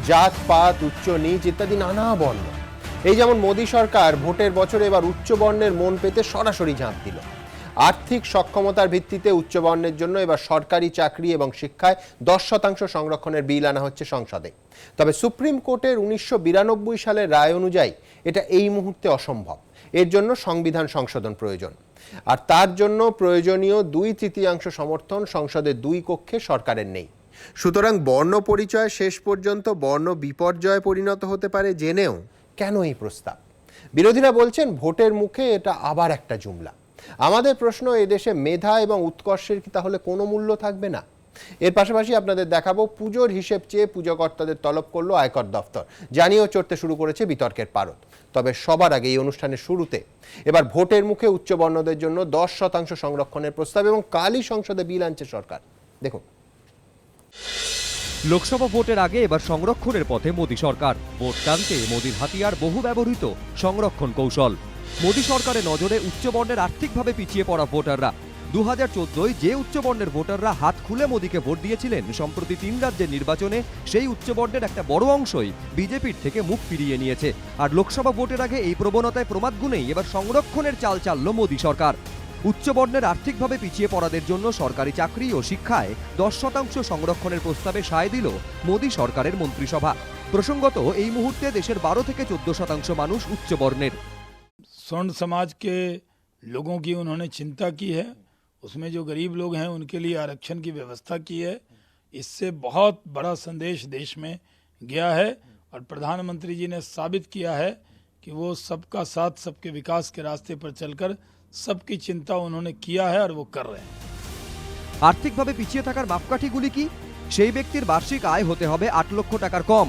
জাত পাত উচ্চ নীচ ইত্যাদি নানা বর্ণ। এই যেমন মোদী সরকার ভোটের বছরে এবার উচ্চ বর্ণের মন পেতে সরাসরি ঝাঁপ দিল। আর্থিক সক্ষমতার ভিত্তিতে উচ্চ বর্ণের জন্য এবার সরকারি চাকরি এবং শিক্ষায় 10% সংরক্ষণের বিল আনা হচ্ছে সংসদে। তবে সুপ্রিম কোর্টের 1992 সালের রায় অনুযায়ী এটা এই মুহূর্তে অসম্ভব। এর জন্য সংবিধান সংশোধন প্রয়োজন, আর তার জন্য প্রয়োজনীয় 2/3 সমর্থন সংসদের 2 কক্ষে সরকারের নেই। সুতরাং বর্ণ পরিচয় শেষ পর্যন্ত বর্ণ বিপর্যয়ে পরিণত হতে পারে জেনেও কেন এই প্রস্তাব? বিরোধীরা বলছেন ভোটের মুখে এটা আবার একটা জুমলা। আমাদের প্রশ্ন, এদেশে মেধা এবং উৎকর্ষের কি তাহলে কোনো মূল্য থাকবে না? এর পাশাপাশি আপনাদের দেখাবো পুজোর হিসেব চেয়ে পুজোকর্তাদের তলব করলো আয়কর দফতর, জানিয়েও চড়তে শুরু করেছে বিতর্কের পারদ। তবে সবার আগে এই অনুষ্ঠানের শুরুতে এবার ভোটের মুখে উচ্চবর্ণদের জন্য 10% সংরক্ষণের প্রস্তাব এবং কালই সংসদে বিল আনছে সরকার। দেখুন। লোকসভা ভোটের আগে এবার সংরক্ষণের পথে মোদী সরকার। ভোট টানতে মোদীর হাতিয়ার বহু ব্যবহৃত সংরক্ষণ কৌশল। মোদী সরকারের নজরে উচ্চবর্ণের আর্থিকভাবে পিছিয়ে পড়া ভোটাররা। 2014 যে উচ্চবর্ণের ভোটাররা হাত খুলে মোদীকে ভোট দিয়েছিলেন, সম্প্রতি 3 রাজ্যের নির্বাচনে সেই উচ্চবর্ণের একটা বড় অংশই বিজেপির থেকে মুখ ফিরিয়ে নিয়েছে। আর লোকসভা ভোটের আগে এই প্রবণতায় প্রমাদ গুনেই এবার সংরক্ষণের চাল চালল মোদী সরকার। উচ্চবর্ণের আর্থিকভাবে পিছিয়ে পড়াদের জন্য সরকারি চাকরি ও শিক্ষায় 10% সংরক্ষণের প্রস্তাবে সায় দিল মোদী সরকারের মন্ত্রিসভা। প্রসঙ্গত, এই মুহূর্তে দেশের 12 থেকে 14% মানুষ উচ্চবর্ণের। स्वर्ण समाज के लोगों की उन्होंने चिंता की है, उसमें जो गरीब लोग हैं उनके लिए आरक्षण की व्यवस्था की है। इससे बहुत बड़ा संदेश देश में गया है और प्रधानमंत्री जी ने साबित किया है कि वो सबका साथ सबके विकास के रास्ते पर चलकर सबकी चिंता उन्होंने किया है और वो कर रहे हैं। আর্থিকভাবে পিছিয়ে থাকার মাপকাঠিগুলি কি? সেই ব্যক্তির বার্ষিক আয় হতে হবে 8 লক্ষ টাকার কম,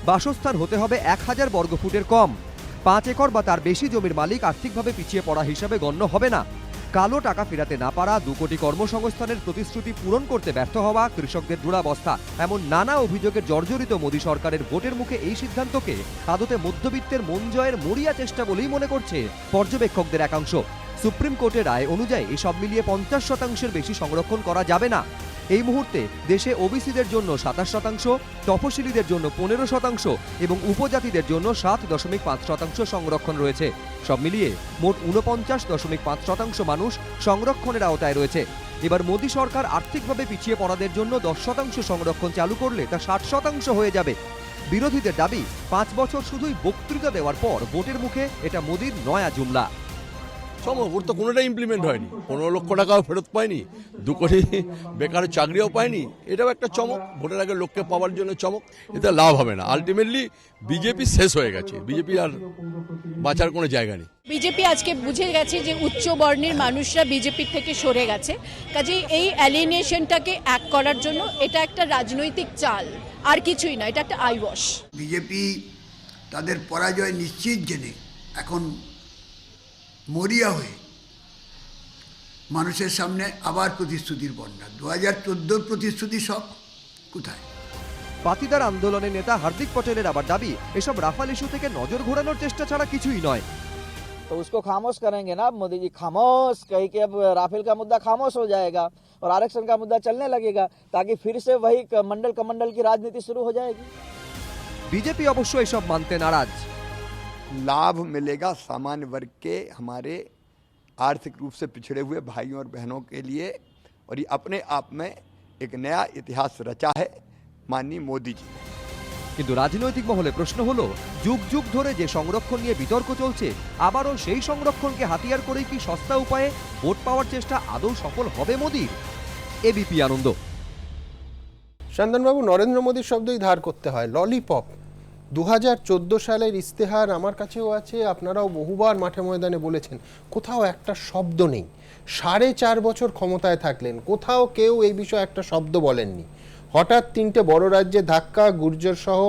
বাসস্থান হতে হবে 1000 বর্গফুটের কম, 5 একর বা তার বেশি জমির মালিক আর্থিকভাবে পিছিয়ে পড়া হিসাবে গণ্য হবে না। কালো টাকা ফেরাতে না পারা, 2 কোটি কর্মসংস্থানের প্রতিশ্রুতি পূরণ করতে ব্যর্থ হওয়া, কৃষকদের দুরবস্থা, এমন নানা অভিযোগে জর্জরিত মোদী সরকারের ভোটের মুখে এই সিদ্ধান্তকে আদতে মধ্যবিত্তের মন জয়ের মরিয়া চেষ্টা বলেই মনে করছে পর্যবেক্ষকদের একাংশ। সুপ্রিম কোর্টের রায় অনুযায়ী এসব মিলিয়ে 50%-এর বেশি সংরক্ষণ করা যাবে না। এই মুহূর্তে দেশে ওবিসিদের জন্য 27%, তফসিলিদের জন্য 15% এবং উপজাতিদের জন্য 7.5% সংরক্ষণ রয়েছে। সব মিলিয়ে মোট 49.5% মানুষ সংরক্ষণের আওতায় রয়েছে। এবার মোদী সরকার আর্থিকভাবে পিছিয়ে পড়াদের জন্য 10% সংরক্ষণ চালু করলে তা 60% হয়ে যাবে। বিরোধীদের দাবি, 5 বছর শুধুই বক্তৃতা দেওয়ার পর ভোটের মুখে এটা মোদীর নয়া জুমলা। ওর তো কোনোটাই ইমপ্লিমেন্ট হয়নি, 15 লক্ষ টাকাও ফেরত পায়নি, 2 কোটি বেকার চাকরিও পায়নি। এটাও একটা চমক, ভোটের আগে লোককে পাওয়ার জন্য চমক। এতে লাভ হবে না, আলটিমেটলি বিজেপি শেষ হয়ে গেছে, বিজেপি আর বাঁচার কোনো জায়গা নেই। বিজেপি আজকে বুঝে গেছে যে উচ্চ বর্ণের মানুষরা বিজেপির থেকে সরে গেছে, কাজেই এই অ্যালিনিয়েশনটাকে এক করার জন্য এটা একটা রাজনৈতিক চাল, আর কিছুই না, এটা একটা আইওয়াশ। বিজেপি তাদের পরাজয় নিশ্চিত জেনে এখন মরিয়া হয়ে মানুষের সামনে আবার প্রতিশ্রুতির বন্যা। 2014 প্রতিশ্রুতি সব কোথায়? পাতিদার আন্দোলনের নেতা হার্দিক পটেলের আবার দাবি, এসব রাফাল ইস্যু থেকে নজর ঘোরানোর চেষ্টা ছাড়া কিছুই নয়। तो उसको खामोश करेंगे ना मोदी जी, खामोश कही कि अब राफेल का मुद्दा खामोश हो जाएगा और आरक्षण का मुद्दा चलने लगेगा, ताकि फिर से वही मंडल कमंडल की राजनीति शुरू हो जाएगी। बीजेपी अवश्य एसब मानते नाराज। लाभ मिलेगा सामान्य वर्ग के, हमारे आर्थिक रूप से पिछड़े हुए भाइयों और बहनों के लिए, और ये अपने आप में एक नया इतिहास रचा है माननीय मोदी जी। কিন্তু রাজনৈতিক মহলে প্রশ্ন হলো, যুগ যুগ ধরে যে সংরক্ষণ নিয়ে বিতর্ক চলছে, আবারও সেই সংরক্ষণকে হাতিয়ার করেই কি সস্তা উপায়ে ভোট পাওয়ার চেষ্টা আদৌ সফল হবে মোদির? এবিপি আনন্দ। শান্তনবাবু, নরেন্দ্র মোদীর শব্দই ধার করতে হয়, ললিপপ। 2014 সালের ইস্তেহার আমার কাছেও আছে, আপনারাও বহুবার মাঠে ময়দানে বলেছেন, কোথাও একটা শব্দ নেই। 4.5 বছর ক্ষমতায় থাকলেন, কোথাও কেউ এই বিষয়ে একটা শব্দ বলেননি। হঠাৎ 3টে বড় রাজ্যে ধাক্কা, গুর্জর সহ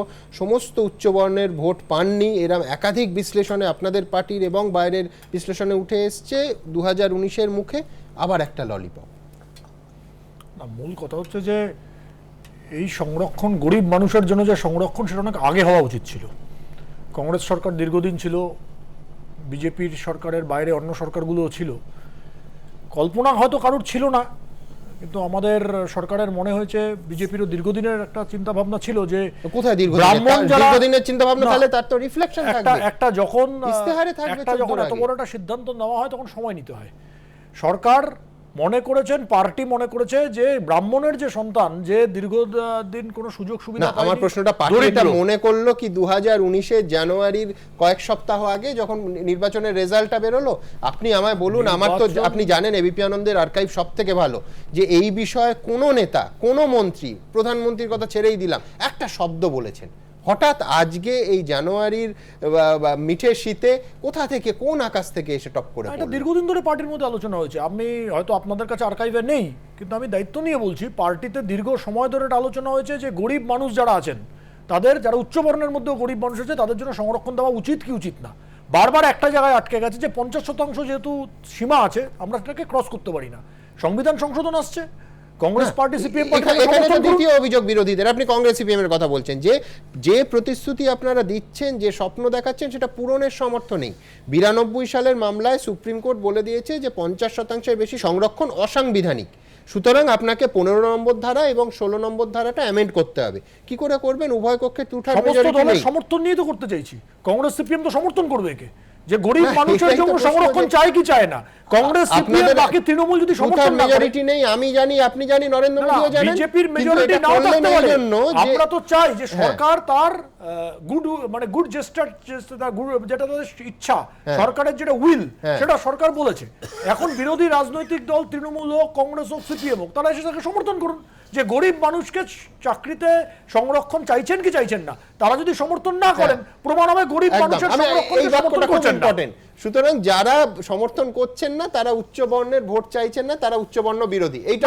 সমস্ত উচ্চবর্ণের ভোট পাননি, এরম একাধিক বিশ্লেষণে আপনাদের পার্টির এবং বাইরের বিশ্লেষণে উঠে এসছে। 2019-এর মুখে আবার একটা ললিপপ। না, মূল কথা হচ্ছে যে এই সংরক্ষণ গরিব মানুষের জন্য যে সংরক্ষণ, সেটা অনেক আগে হওয়া উচিত ছিল। কংগ্রেস সরকার দীর্ঘদিন ছিল, বিজেপির সরকারের বাইরে অন্য সরকারগুলোও ছিল। কল্পনা হয়তো কারোর ছিল না কিন্তু আমাদের সরকারের মনে হয়েছে, বিজেপিরও দীর্ঘদিনের একটা চিন্তা ভাবনা ছিল যে কোথায় দীর্ঘদিনের চিন্তা ভাবনা, তাহলে তার তো রিফ্লেকশন থাকবে। একটা যখন ইস্তেহারে থাকবে, একটা যখন এত বড় একটা সিদ্ধান্ত নেওয়া হয় তখন সময় নিতে হয়। সরকার মনে করেছেন, পার্টি মনে করেছে যে ব্রাহ্মণের যে সন্তান, যে দীর্ঘদিন কোনো সুযোগ সুবিধা না, আমার প্রশ্নটা পার্টি এটা মনে করলো কি 2019 জানুয়ারির কয়েক সপ্তাহ আগে যখন নির্বাচনের রেজাল্টটা বেরোলো? আপনি আমায় বলুন, আমার তো আপনি জানেন এবিপি আনন্দের আর্কাইভ সব থেকে ভালো, যে এই বিষয়ে কোনো নেতা, কোনো মন্ত্রী, প্রধানমন্ত্রীর কথা ছেড়েই দিলাম, একটা শব্দ বলেছেন? হঠাৎ আজকে এই জানুয়ারির মিঠে শীতে কোথা থেকে, কোন আকাশ থেকে এসে টপ করে? এটা দীর্ঘদিন ধরে পার্টির মধ্যে আলোচনা হয়েছে। আমি হয়তো আপনাদের কাছে আর্কাইভে নেই, কিন্তু আমি দায়িত্ব নিয়ে বলছি, পার্টিতে দীর্ঘ সময় ধরে এটা আলোচনা হয়েছে যে গরিব মানুষ যারা আছেন, তাদের, যারা উচ্চ বর্ণের মধ্যেও গরিব মানুষ আছে, তাদের জন্য সংরক্ষণ দেওয়া উচিত কি উচিত না। বারবার একটা জায়গায় আটকে গেছে যে 50% যেহেতু সীমা আছে, আমরা সেটাকে ক্রস করতে পারি না। সংবিধান সংশোধন আসছে, কংগ্রেস পার্টি, সিপিএম পার্টি, এখানে তো দ্বিতীয় অভিযোগ বিরোধীদের। আপনি কংগ্রেস সিপিএম এর কথা বলছেন, যে প্রতিশ্রুতি আপনারা দিচ্ছেন, যে স্বপ্ন দেখাচ্ছেন, সেটা পূরণের সামর্থ্য নেই। 92 সালের মামলায় সুপ্রিম কোর্ট বলে দিয়েছে যে 50%-এর বেশি সংরক্ষণ অসাংবিধানিক, সুতরাং আপনাকে 15 নম্বর ধারা এবং 16 নম্বর ধারাটা অ্যামেন্ড করতে হবে। কি করে করবেন? উভয় পক্ষে টু-থার্ড মেজরিটি নেই। সমর্থন নিয়ে তো করতে চাইছি, কংগ্রেস সিপিএম তো সমর্থন করবে একে, যে গরিব মানুষের জন্য সংরক্ষণ চাই কি চায় না। কংগ্রেস, সিপিএম, বাকি তৃণমূল যদি সমর্থন না করে, মেজরিটি নেই, আমি জানি, আপনি জানি, নরেন্দ্র মোদিও জানেন, বিজেপির মেজরিটি নাও থাকতে পারে। আমরা তো চাই যে সরকার তার গুড জেস্টার, যেটা তাদের ইচ্ছা, সরকারের যেটা উইল, সেটা সরকার বলেছে। এখন বিরোধী রাজনৈতিক দল তৃণমূল হোক, কংগ্রেস হোক, সিপিএম হোক, তারা এসে তাকে সমর্থন করুন যে গরিব মানুষকে চাকরিতে সংরক্ষণ চাইছেন কি চাইছেন না। তারা যদি সমর্থন না করেন, প্রমাণ হবে গরিব মানুষের সংরক্ষণকে সমর্থন করছেন না। সুতরাং যারা সমর্থন করছেন না, তারা উচ্চ বর্ণের ভোট চাইছেন না, তারা উচ্চ বর্ণ বিরোধী। এইটা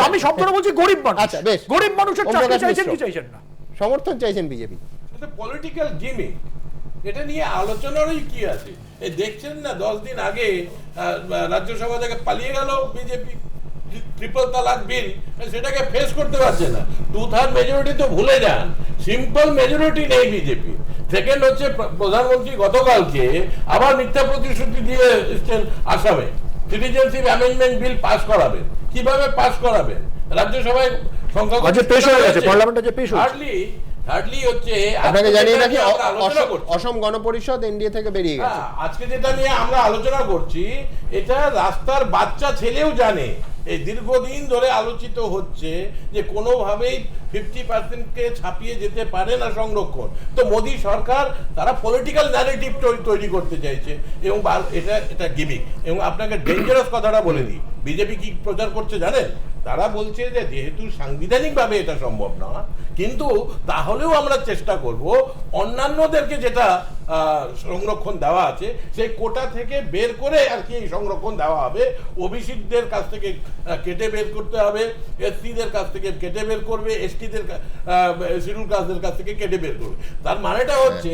আমি শব্দটা বলছি গরিব মানুষ। আচ্ছা, বেশ, গরিব মানুষের চাকরি চাইছেন কি চাইছেন না, সমর্থন চাইছেন বিজেপি। এটা পলিটিক্যাল গেমিং, এটা নিয়ে আলোচনারই কি আছে? এই দেখছেন না, 10 দিন আগে রাজ্যসভা থেকে পালিয়ে গেল বিজেপি, ট্রিপল তালাক বিল, সেটাকে ফেস করতে পারছে না। 2/3 মেজরিটি তো ভুলে যান, সিম্পল মেজরিটি নেই বিজেপি। সেকেন্ড হচ্ছে, প্রধানমন্ত্রী গতকালকে আবার মিথ্যা প্রতিশ্রুতি দিয়ে এসছেন আসামে সিটিজেনশিপ অ্যামেন্ডমেন্ট বিল পাস করাবেন। কিভাবে পাস করাবেন? রাজ্যসভায় সংখ্যা পেশ হয়ে গেছে, পার্লামেন্টে পেশ হয়েছে। থার্ডলি হচ্ছে, আপনাকে জানিয়ে রাখি, অসম গণপরিষদ এনডিএ থেকে বেরিয়ে গেছে। আজকে যেটা নিয়ে আমরা আলোচনা করছি, এটা রাস্তার বাচ্চা ছেলেও জানে। এই দীর্ঘদিন ধরে আলোচিত হচ্ছে যে কোনোভাবেই 50%কে ছাপিয়ে যেতে পারে না সংরক্ষণ। তো মোদী সরকার, তারা পলিটিক্যাল ন্যারেটিভ তৈরি করতে চাইছে, এবং এটা গিমিক। এবং আপনাকে ডেঞ্জারাস কথাটা বলে দিই, বিজেপি কি প্রচার করছে জানেন? তারা বলছে যে যেহেতু সাংবিধানিকভাবে এটা সম্ভব না, কিন্তু তাহলেও আমরা চেষ্টা করব অন্যান্যদেরকে যেটা সংরক্ষণ দেওয়া আছে সেই কোটা থেকে বের করে আর কি সংরক্ষণ দেওয়া হবে। ওবিসিদের কাছ থেকে কেটে বের করতে হবে, এসসিদের কাছ থেকে কেটে বের করবে, এসটিদের, শিডিউল কাস্টদের কাছ থেকে কেটে বের করবে। তার মানেটা হচ্ছে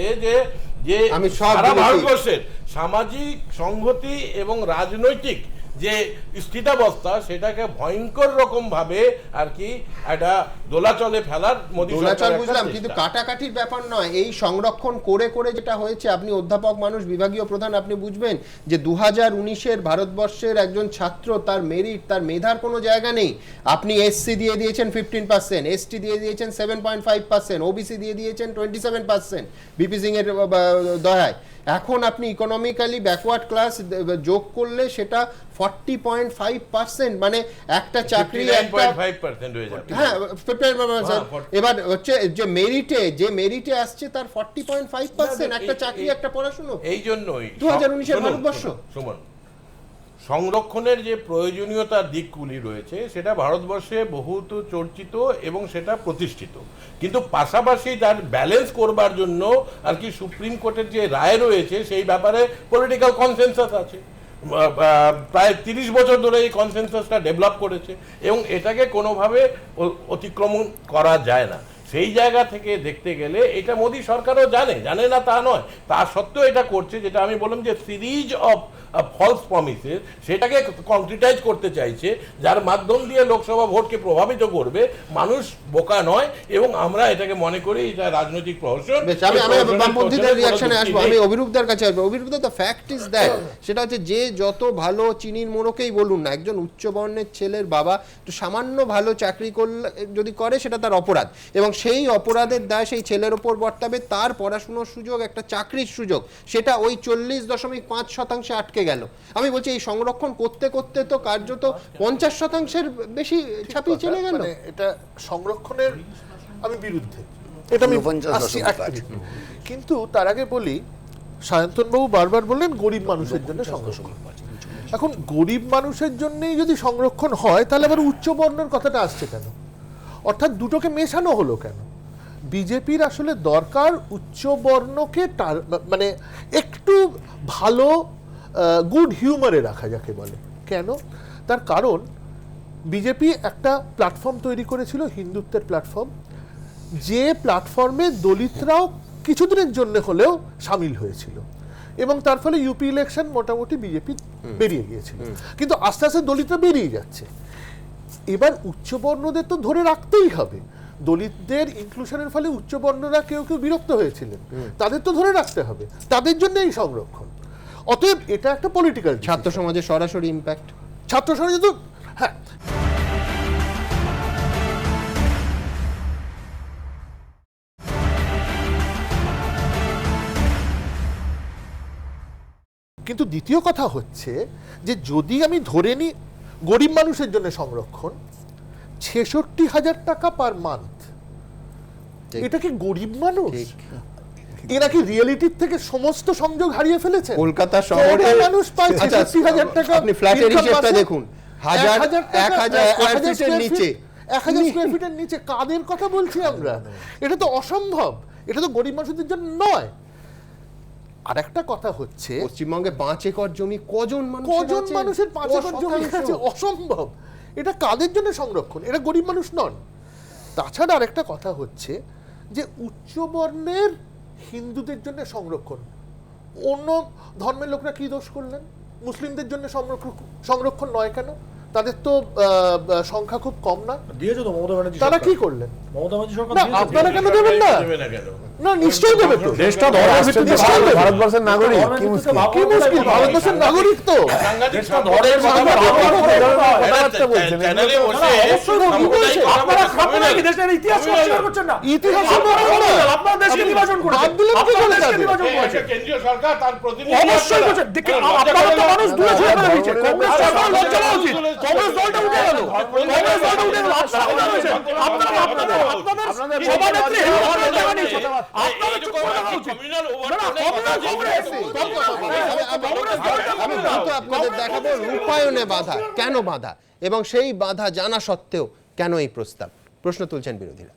যে সারা ভারতবর্ষের সামাজিক সংহতি এবং রাজনৈতিক যে স্থিতাবস্থা, সেটাকে ভয়ঙ্কর রকম ভাবে আর কি একটা দোলাচলে ফেলার মোদী সরকার। বুঝলাম, কিন্তু কাটাকাটির ব্যাপার নয়। এই সংরক্ষণ করে করে যেটা হয়েছে, আপনি অধ্যাপক মানুষ, বিভাগীয় প্রধান, আপনি বুঝবেন যে 2019-এর ভারতবর্ষের একজন ছাত্র, তার মেরিট, তার মেধার কোনো জায়গা নেই। আপনি এসসি দিয়ে দিয়েছেন 15%, এসটি দিয়ে দিয়েছেন 7.5%, ওবিসি দিয়ে দিয়েছেন 27%, বিপি সিং এর দয়ায়। এখন আপনি ইকোনমিক্যালি ব্যাকওয়ার্ড ক্লাস যোগ করলে সেটা 40.5%, মানে একটা চাকরি 9.5% হয়ে যাবে। হ্যাঁ, এবার হচ্ছে যে মেরিটে আসছে তার 40.5%, একটা চাকরি, একটা পড়াশোনা। এই জন্যই 2019-এর ভারতবর্ষ। সুমন, সংরক্ষণের যে প্রয়োজনীয়তার দিকগুলি রয়েছে, সেটা ভারতবর্ষে বহুত চর্চিত এবং সেটা প্রতিষ্ঠিত, কিন্তু পাশাপাশি তার ব্যালেন্স করবার জন্য আর কি সুপ্রিম কোর্টের যে রায় রয়েছে সেই ব্যাপারে পলিটিক্যাল কনসেনসাস আছে। প্রায় 30 বছর ধরে এই কনসেনসাসটা ডেভেলপ করেছে, এবং এটাকে কোনোভাবে অতিক্রমণ করা যায় না। সেই জায়গা থেকে দেখতে গেলে এটা মোদী সরকারও জানে না তা নয়, তা সত্ত্বেও এটা করছে। যেটা আমি বললাম যে সিরিজ অফ ফলস প্রমিসেস সেটাকে কংক্রিটাইজ করতে চাইছে, যার মাধ্যম দিয়ে লোকসভা ভোটকে প্রভাবিত করবে। মানুষ বোকা নয় এবং আমরা এটাকে মনে করি এটা রাজনৈতিক প্রহসন। আমি বামপন্থীদের রিঅ্যাকশনে আসবো, আমি অভিরূপদার কাছে আসবো। অভিরূপদা, দ্য ফ্যাক্ট ইজ দ্যাট, সেটা হচ্ছে যে যত ভালো চিনির মোড়কেই বলুন না, একজন উচ্চ বর্ণের ছেলের বাবা একটু সামান্য ভালো চাকরি করলে যদি করে সেটা তার অপরাধ, এবং সেই অপরাধের দায় সেই ছেলের ওপর বর্তাবে। তার পড়াশোনার সুযোগ, একটা চাকরির সুযোগ, সেটা ওই 40.5% আটকে গেল। আমি বলছি এই সংরক্ষণ করতে করতে তো কার্যত 50%-এর বেশি ছাপিয়ে চলে গেল। এটা সংরক্ষণের আমি বিরুদ্ধে, এটা আমি আসছি এক মিনিট। কিন্তু তার আগে বলি, সায়ন্তনবাবু বারবার বললেন গরিব মানুষের জন্য সংরক্ষণ। এখন গরিব মানুষের জন্যই যদি সংরক্ষণ হয় তাহলে আবার উচ্চ বর্ণের কথাটা আসছে কেন? অর্থাৎ দুটোকে মেশানো হলো কেন? বিজেপির আসলে দরকার উচ্চ বর্ণকে মানে একটু ভালো গুড হিউমারে রাখা, যাকে বলে। কেন? তার কারণ বিজেপি একটা প্ল্যাটফর্ম তৈরি করেছিল, হিন্দুত্বের প্ল্যাটফর্ম, যে প্ল্যাটফর্মে দলিতরাও কিছুদিনের জন্য হলেও সামিল হয়েছিল, এবং তার ফলে ইউপি ইলেকশন মোটামুটি বিজেপি বেরিয়ে গিয়েছিল। কিন্তু আস্তে আস্তে দলিতরা বেরিয়ে যাচ্ছে। এবার উচ্চবর্ণদের তো ধরে রাখতেই হবে। দলিতদের ইনক্লুশনের ফলে উচ্চবর্ণরা কেউ কেউ বিরক্ত হয়েছিলেন, তাদের তো ধরে রাখতে হবে, তাদের জন্য এই সংরক্ষণ। অতএব এটা একটা পলিটিক্যাল, ছাত্র সমাজের সরাসরি ইম্প্যাক্ট, ছাত্র সমাজে তো হ্যাঁ। কিন্তু দ্বিতীয় কথা হচ্ছে যে যদি আমি ধরে নিই গরিব মানুষের জন্য সংরক্ষণ 66,000 টাকা পার মান্থ, এটা কি গরিব মানুষ? এরা কি রিয়েলিটির থেকে সমস্ত সংযোগ হারিয়ে ফেলেছে? কলকাতা শহরে মানুষ পায় 66,000 টাকা। আপনি ফ্ল্যাটের হিসাবটা দেখুন, 1000 স্কয়ার নিচে, 1000 স্কয়ার ফিটের নিচে কাদের কথা বলছি আমরা? এটা তো অসম্ভব, এটা তো গরিব মানুষদের জন্য নয়। আর একটা কথা হচ্ছে পশ্চিমবঙ্গে 5 একর জমি কজন মানুষের 5 একর জমি আছে? অসম্ভব। এটা কাদের জন্য সংরক্ষণ? এটা গরিব মানুষ নন। তাছাড়া আরেকটা কথা হচ্ছে যে উচ্চ বর্ণের হিন্দুদের জন্য সংরক্ষণ, অন্য ধর্মের লোকরা কি দোষ করলেন? মুসলিমদের জন্য সংরক্ষণ নয় কেন? তাদের তো সংখ্যা খুব কম না? দিয়েছে তো মমতা ব্যানার্জি, তারা কি করলেন? মমতা ব্যানার্জি সরকার না, আপনারা কেন দেবেন না? না, নিশ্চয়ই দেবে তো। দেশটা ভারতবর্ষের নাগরিক, কি মুশকিল? ভারতবর্ষের নাগরিক তো দেশটা ধরের কথাবার্তা বলছেন। চ্যানেলে বসে আপনারা খাবেন কি? দেশের ইতিহাস অস্বীকার করছেন না? ইতিহাস আপনারা দেশকে নির্বাচন করেছেন, বাদ দিলেন কি করে? কেন্দ্রীয় সরকার তার প্রতিনিধি অবশ্যই করছেন। দেখেন আপনারা তো মানুষ দূরে সরে ফেলে দিয়েছে। কংগ্রেস সরকার লজ্জা পাওয়া উচিত। কংগ্রেস দলটা উঠে গেল, কংগ্রেস দলটা উঠে গেল। আপনারা আপনাদের সভানেত্রী আপনাদের দেখাবো রূপায়ণে বাধা, কেন বাধা, এবং সেই বাধা জানা সত্ত্বেও কেন এই প্রশ্ন তুলছেন বিরোধীরা।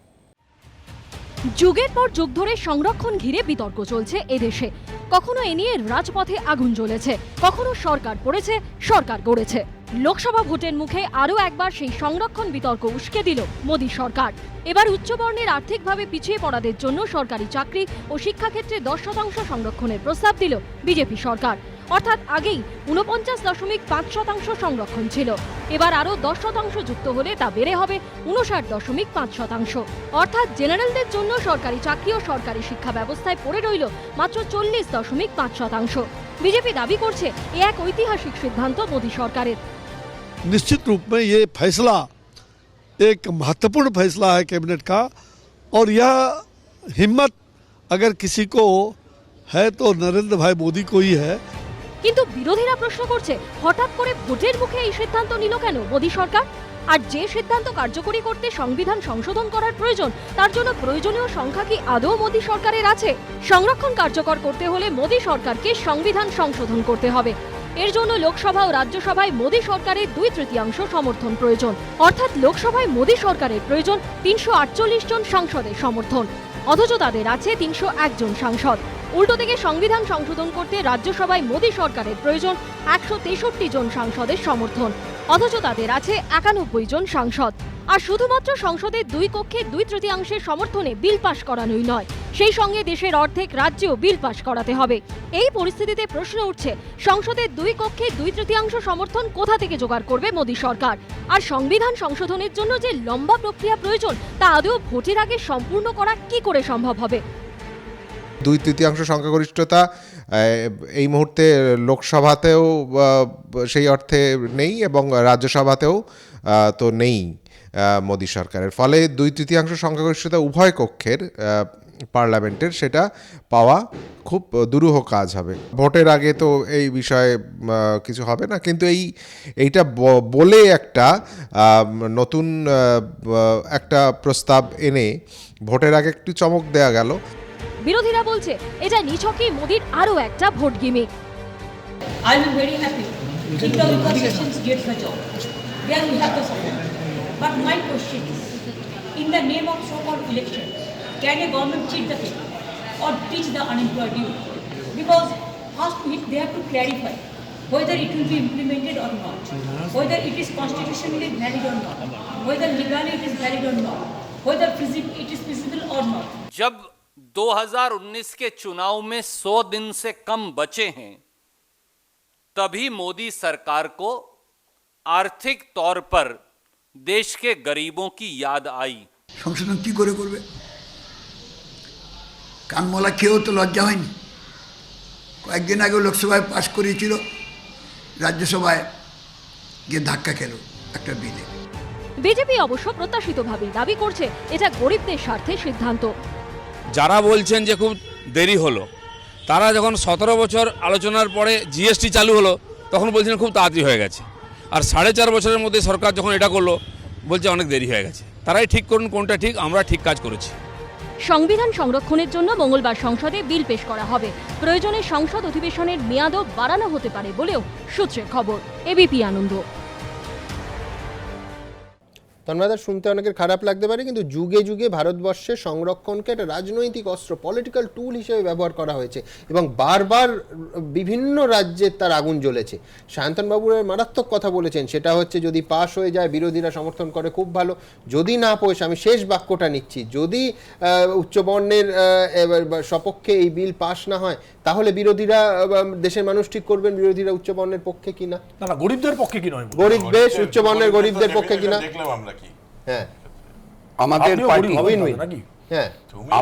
যুগের পর যুগ ধরে সংরক্ষণ ঘিরে বিতর্ক চলছে এদেশে। কখনো এ নিয়ে রাজপথে আগুন জ্বলেছে, কখনো সরকার পড়েছে, সরকার গড়েছে। লোকসভা ভোটের মুখে আরও একবার সেই সংরক্ষণ বিতর্ক উস্কে দিল মোদী সরকার। এবার উচ্চবর্ণের আর্থিকভাবে পিছিয়ে পড়াদের জন্য সরকারি চাকরি ও শিক্ষাক্ষেত্রে 10% সংরক্ষণের প্রস্তাব দিল বিজেপি সরকার। অর্থাৎ আগেই 49.5% সংরক্ষণ ছিল, এবার আরও 10% যুক্ত হলে তা বেড়ে হবে 59.5%। অর্থাৎ জেনারেলদের জন্য সরকারি চাকরি ও সরকারি শিক্ষা ব্যবস্থায় পড়ে রইল মাত্র 40.5%। বিজেপি দাবি করছে এ এক ঐতিহাসিক সিদ্ধান্ত মোদী সরকারের। निश्चित रूप में ये फैसला एक महत्वपूर्ण फैसला है कैबिनेट का, और यह हिम्मत अगर किसी को है तो नरेंद्र भाई मोदी को ही है। কিন্তু বিরোধীরা প্রশ্ন করছে, হঠাৎ করে ভোটের মুখে এই সিদ্ধান্ত নিল কেন মোদী সরকার? আর যে সিদ্ধান্ত কার্যকরী করতে সংবিধান সংশোধন করার প্রয়োজন, তার জন্য প্রয়োজনীয় সংখ্যা কি আদৌ মোদী সরকারের আছে? সংরক্ষণ কার্যকর করতে হলে মোদী সরকারকে সংবিধান সংশোধন করতে হবে। এর জন্য লোকসভা ও রাজ্যসভায় মোদী সরকারের 2/3 সমর্থন প্রয়োজন। অর্থাৎ লোকসভায় মোদী সরকারের প্রয়োজন 348 জন সাংসদের সমর্থন, অথচ তাদের আছে 301 জন সাংসদ। উল্টো থেকে সংবিধান সংশোধন করতে রাজ্যসভায় মোদী সরকারের প্রয়োজন 163 জন সাংসদের সমর্থন, অথচ তাদের আছে 91 জন সাংসদ। আর শুধুমাত্র সংসদের 2 কক্ষে 2/3 সমর্থনে বিল পাশ করানোই নয়, সেই সঙ্গে দেশের অর্ধেক রাজ্যেও বিল পাশ করাতে হবে। এই পরিস্থিতিতে প্রশ্ন উঠছে, সংসদের 2 কক্ষে 2/3 সমর্থন কোথা থেকে জোগাড় করবে মোদী সরকার? আর সংবিধান সংশোধনের জন্য যে লম্বা প্রক্রিয়া প্রয়োজন তা আদৌ ভোটের আগে সম্পূর্ণ করা কি করে সম্ভব হবে? 2/3 সংখ্যাগরিষ্ঠতা এই মুহূর্তে লোকসভাতেও সেই অর্থে নেই এবং রাজ্যসভাতেও তো নেই মোদী সরকারের। ফলে 2/3 সংখ্যাগরিষ্ঠতা উভয় কক্ষের পার্লামেন্টের সেটা পাওয়া খুব দুরূহ কাজ হবে। ভোটের আগে তো এই বিষয়ে কিছু হবে না, কিন্তু এইটা বলে একটা নতুন একটা প্রস্তাব এনে ভোটের আগে একটু চমক দেয়া গেল। বিরোধীরা বলছে এটা নিছকই মোদীর আরও একটা vote gimmick. I will be very happy if the local sections get the job. There we have the support. But my question is, in the name of so-called election, can a government cheat the people or teach the unemployed youth? Because first they have to clarify whether it will be implemented or not, whether it is constitutionally valid or not, whether legally it is valid or not, whether it is feasible or not. जब 2019 के चुनाव में 100 दिन से कम बचे हैं, तभी मोदी सरकार को आर्थिक तौर पर देश के गरीबों की याद आई। সংশোধন কি করে করবে? কানমলা খেয়েও তো লজ্জা হয়নি। কয়েকদিন আগে লোকসভায় পাশ করিয়েছিল, রাজ্যসভায় গিয়ে ধাক্কা খেল একটা বিলে। বিজেপি অবশ্য প্রত্যাশিতভাবেই দাবি করছে এটা গরিবদের স্বার্থে সিদ্ধান্ত। যারা বলছেন যে খুব দেরি হলো, তারা যখন 17 বছর আলোচনার পরে জিএসটি চালু হলো তখন বলছেন খুব তাড়াতাড়ি হয়ে গেছে, আর 4.5 বছরের মধ্যে সরকার যখন এটা করলো বলছে অনেক দেরি হয়ে গেছে। তারাই ঠিক করুন কোনটা ঠিক, আমরা ঠিক কাজ করেছি। সংবিধান সংরক্ষণের জন্য মঙ্গলবার সংসদে বিল পেশ করা হবে। প্রয়োজনে সংসদ অধিবেশনের মেয়াদও বাড়ানো হতে পারে বলেও সূত্রের খবর। এবিপি আনন্দ। তন্ময়দা, শুনতে অনেকের খারাপ লাগতে পারে, কিন্তু যুগে যুগে ভারতবর্ষে সংরক্ষণকে একটা রাজনৈতিক অস্ত্র, পলিটিক্যাল টুল হিসেবে ব্যবহার করা হয়েছে এবং বারবার বিভিন্ন রাজ্যে তার আগুন জ্বলেছে। সায়ন্তনবাবুর মারাত্মক কথা বলেছেন, সেটা হচ্ছে যদি পাশ হয়ে যায় বিরোধীরা সমর্থন করে খুব ভালো, যদি না পোষ, আমি শেষ বাক্যটা নিচ্ছি, যদি উচ্চবর্ণের সপক্ষে এই বিল পাশ না হয় তাহলে বিরোধীরা, দেশের মানুষ ঠিক করবেন বিরোধীরা উচ্চবর্ণের পক্ষে কিনা। না, গরিবদের পক্ষে কি নয়, গরিব বেশ, উচ্চবর্ণের গরিবদের পক্ষে কিনা।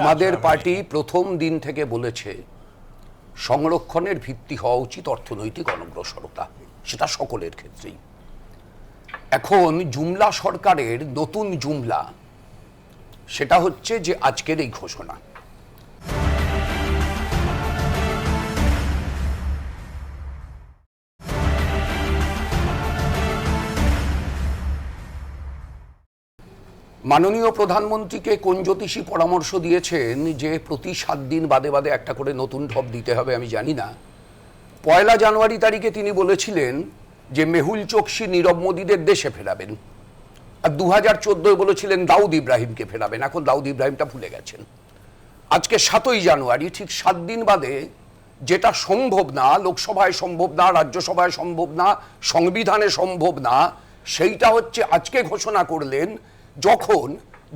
আমাদের পার্টি প্রথম দিন থেকে বলেছে সংরক্ষণের ভিত্তি হওয়া উচিত অর্থনৈতিক অনগ্রসরতা, সেটা সকলের ক্ষেত্রেই। এখন জুমলা সরকারের নতুন জুমলা সেটা হচ্ছে যে আজকের এই ঘোষণা। মাননীয় প্রধানমন্ত্রীকে কোন জ্যোতিষী পরামর্শ দিয়েছেন যে প্রতি 7 দিন বাদে বাদে একটা করে নতুন ঢপ দিতে হবে আমি জানি না। 1 জানুয়ারি তারিখে তিনি বলেছিলেন যে মেহুল চোকসি নীরব মোদীদের দেশে ফেরাবেন, আর 2014 বলেছিলেন দাউদ ইব্রাহিমকে ফেরাবেন। এখন দাউদ ইব্রাহিমটা ভুলে গেছেন। আজকে 7 জানুয়ারি, ঠিক 7 দিন বাদে, যেটা সম্ভব না, লোকসভায় সম্ভব না, রাজ্যসভায় সম্ভব না, সংবিধানে সম্ভব না, সেইটা হচ্ছে আজকে ঘোষণা করলেন। যখন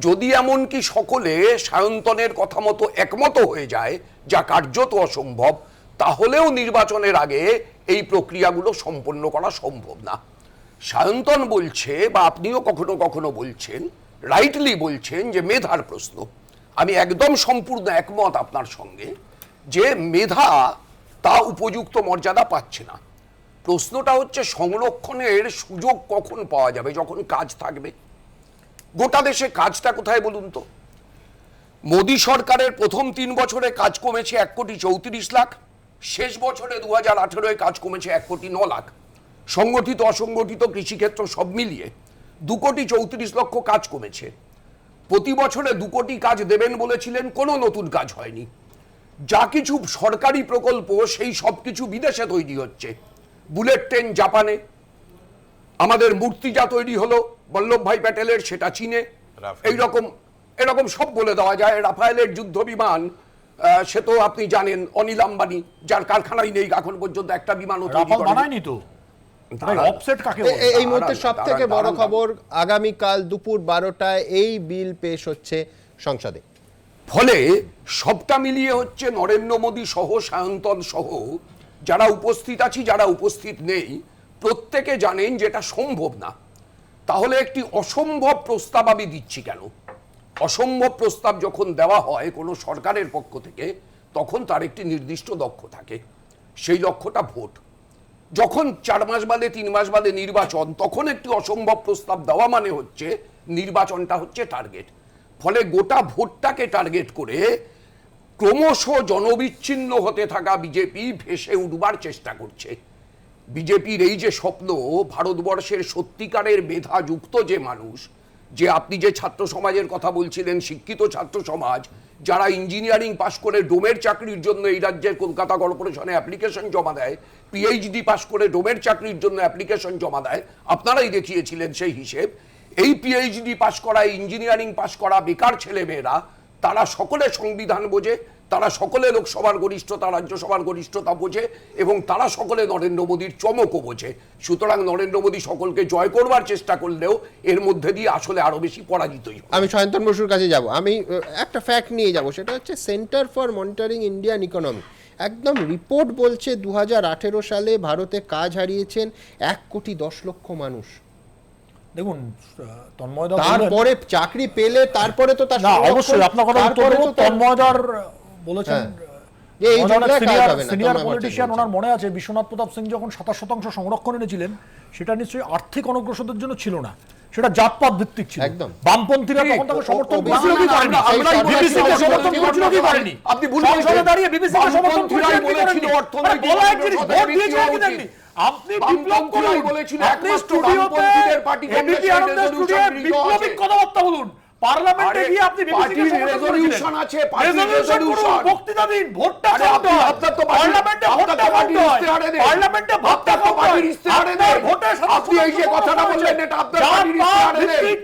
যদি এমনকি সকলে সায়ন্তনের কথা মতো একমত হয়ে যায়, যা কার্যত অসম্ভব, তাহলেও নির্বাচনের আগে এই প্রক্রিয়াগুলো সম্পন্ন করা সম্ভব না। সায়ন্তন বলছে, বা আপনিও কখনো কখনো বলছেন, রাইটলি বলছেন যে মেধার প্রশ্ন। আমি একদম সম্পূর্ণ একমত আপনার সঙ্গে যে মেধা তা উপযুক্ত মর্যাদা পাচ্ছে না। প্রশ্নটা হচ্ছে সংরক্ষণের সুযোগ কখন পাওয়া যাবে, যখন কাজ থাকবে। গোটা দেশে কাজটা কোথায় বলুন তো? মোদী সরকারের প্রথম 3 বছরে কাজ কমেছে 1,34,00,000, শেষ বছরে 2018 কাজ কমেছে 1,09,00,000। সংগঠিত অসংগঠিত কৃষিক্ষেত্র সব মিলিয়ে 2,34,00,000 কাজ কমেছে। প্রতি বছরে 2 কোটি কাজ দেবেন বলেছিলেন, কোনো নতুন কাজ হয়নি। যা কিছু সরকারি প্রকল্প সেই সব কিছু বিদেশে তৈরি হচ্ছে। বুলেট ট্রেন জাপানে, আমাদের মূর্তি যা তৈরি হলো বল্লভভাই প্যাটেলের সেটা চীনে, এরকম সব বলে দেওয়া যায়। রাফায়েলের যুদ্ধ বিমান, সে তো আপনি জানেন অনিল আম্বানি, যার কারখানাই নেই এখন পর্যন্ত একটা বিমানও বানায়নি তো। অফসেট কাকে এই মুহূর্তে সব থেকে বড় খবর, আগামীকাল দুপুর 12টায় এই বিল পেশ হচ্ছে সংসদে। ফলে সবটা মিলিয়ে হচ্ছে নরেন্দ্র মোদী সহ সায়ন্তন সহ যারা উপস্থিত আছি, যারা উপস্থিত নেই, প্রত্যেকে জানেন যে এটা সম্ভব না। তাহলে একটি অসম্ভব প্রস্তাব আমি দিচ্ছি কেন? অসম্ভব প্রস্তাব যখন দেওয়া হয় কোনো সরকারের পক্ষ থেকে, তখন তার একটি নির্দিষ্ট লক্ষ্য থাকে, সেই লক্ষ্যটা ভোট। যখন 4 মাস বাদে 3 মাস বাদে নির্বাচন, তখন একটি অসম্ভব প্রস্তাব দেওয়া মানে হচ্ছে নির্বাচনটা হচ্ছে টার্গেট। ফলে গোটা ভোটটাকে টার্গেট করে ক্রমশ জনবিচ্ছিন্ন হতে থাকা বিজেপি ভেসে উঠবার চেষ্টা করছে। বিজেপির এই যে স্বপ্ন, ভারতবর্ষের সত্যিকারের মেধাযুক্ত যে মানুষ, যে আপনি যে ছাত্র সমাজের কথা বলছিলেন, শিক্ষিত ছাত্র সমাজ যারা ইঞ্জিনিয়ারিং পাশ করে ডোমের চাকরির জন্য এই রাজ্যের কলকাতা কর্পোরেশনে অ্যাপ্লিকেশন জমা দেয়, পিএইচডি পাশ করে ডোমের চাকরির জন্য অ্যাপ্লিকেশন জমা দেয়, আপনারাই দেখিয়েছিলেন সেই হিসেব। এই পিএইচডি পাশ করা, ইঞ্জিনিয়ারিং পাশ করা বেকার ছেলেমেয়েরা, তারা সকলে সংবিধান বোঝে, তারা সকলে লোকসভার গরিষ্ঠতা, রাজ্যসভার গরিষ্ঠতা বোঝে, এবং তারা সকলে নরেন্দ্র মোদীর চমকও বোঝে। সুতরাং নরেন্দ্র মোদী সকলকে জয় করবার চেষ্টা করলেও এর মধ্যে দিয়ে আসলে আরো বেশি পরাজিতই হবে। আমি সায়ন্তন বসুর কাছে যাব, আমি একটা ফ্যাক্ট নিয়ে যাব, সেটা হচ্ছে centre for monitoring Indian economy একদম রিপোর্ট বলছে 2018 সালে ভারতে কাজ হারিয়েছেন 1,10,00,000 মানুষ। দেখুন তন্ময়দা তারপরে চাকরি পেলে তারপরে তো তার অবশ্যই আপনার কথা তন্ময়দার বলেছেন সিনিয়র পলিটিশিয়ান, ওনার মনে আছে বিশ্বনাথ প্রতাপ সিং যখন 27% সংরক্ষণ এনেছিলেন, সেটা নিশ্চয়ই আর্থিক অনগ্রসরদের জন্য ছিল না, সেটা জাতপাত ভিত্তিক ছিল। একদম বামপন্থীরা তখন তাকে সমর্থন করেছিল কি করেনি? বিবিসি কে সমর্থন করেছিল কি করেনি? আপনি সংসদে দাঁড়িয়ে বিবিসি কে সমর্থন করেছিল কি করেনি? বলা এক জিনিস, ভোট দিয়েছিল কি দেননি? আপনি বিপ্লব করুন, আপনি স্টুডিওতে এবিপি আনন্দের স্টুডিওতে বিপ্লবিক কথাবার্তা বলুন, পার্লামেন্টে গিয়ে আপনি বিবিসি কে রেজলিউশন আছে, পার্টি রেজলিউশন, বক্তৃতা দিন, ভোটটা করতে হয়, আপনার তো পার্লামেন্টে ভোটটা করতে হয়, পার্লামেন্টে ভোটটা পার্টির ইস্তেহারে নেই, ভোটে আপনি এই যে কথাটা বললেন এটা আপনার পার্টির ইস্তেহারে নেই,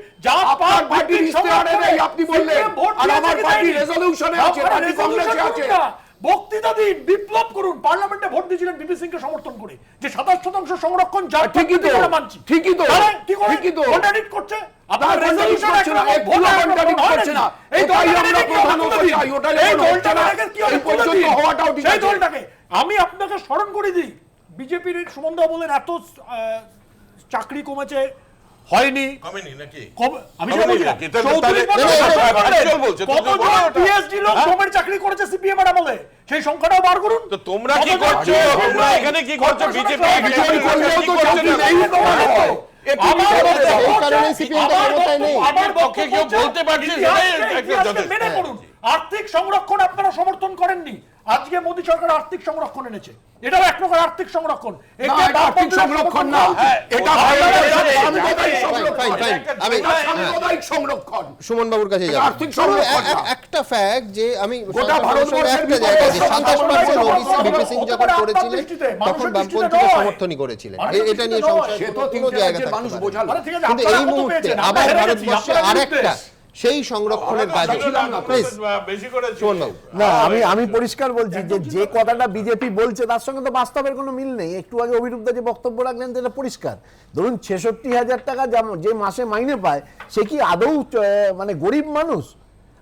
আপনার পার্টির ইস্তেহারে নেই, আপনি বললেন, আর আমার পার্টির রেজলিউশনে আছে, পার্টি কংগ্রেসে আছে। বক্তৃতা দিন, বিপ্লব করুন। পার্লামেন্টে ভোট দিয়েছিলেন বিপি সিংকে সমর্থন করে, যে 27% সংরক্ষণ যার ঠিকই তো মানছি, ঠিকই তো ঠিকই তো কন্ট্রাডিক্ট করছে। আপনার রেজলিউশন একটা ভোট কন্ট্রাডিক্ট করছে না, এই দলটাই আমরা প্রধানত চাই, ওটা এই দলটাকে কি এই পর্যন্ত হওয়াটাও ঠিক আছে। এই দলটাকে আমি আপনাকে স্মরণ করে দিই, বিজেপির সুমনদা বলেন এত চাকরি কমেছে, হয়নি, কমেনি নাকি? আমি সেটা বলছি না, কতজন পিএইচডি লোক ডোমের চাকরি করেছে সিপিএম এর আমলে, সেই সংখ্যাটাও বার করুন। তো তোমরা কি করছো? তোমরা এখানে কি করছো? বিজেপি করলেও তো চাকরি নেই, আমার পক্ষে কেউ বলতে পারছে মেনে করুন। আর্থিক সংরক্ষণ আপনারা সমর্থন করেননি, আজকে মোদী সরকার আর্থিক সংরক্ষণ এনেছে, এটাও এক প্রকার আর্থিক সংরক্ষণ। আর্থিক সংরক্ষণ না, এটা সংরক্ষণ। সুমন বাবুর কাছে যাব, আর্থিক সংরক্ষণ একটা ফ্যাক্ট যে আমি গোটা ভারতবর্ষের একটা জায়গায় 27% ওবিসি বিপি সিং যখন করেছিলেন তখন বামপন্থীরা সমর্থনই করেছিলেন, এটা নিয়ে সংশয় কোনো জায়গা মানুষ বোঝালো। কিন্তু এই মুহূর্তে আবার ভারতবর্ষে আরেকটা সেই সংরক্ষণের কাজ না, আমি পরিষ্কার বলছি যে কথাটা বিজেপি বলছে তার সঙ্গে তো বাস্তবের কোনো মিল নেই। একটু আগে অভিরূপদা যে বক্তব্য রাখলেন সেটা পরিষ্কার। ধরুন 66,000 টাকা যে মাসে মাইনে পায়, সে কি আদৌ মানে গরিব মানুষ?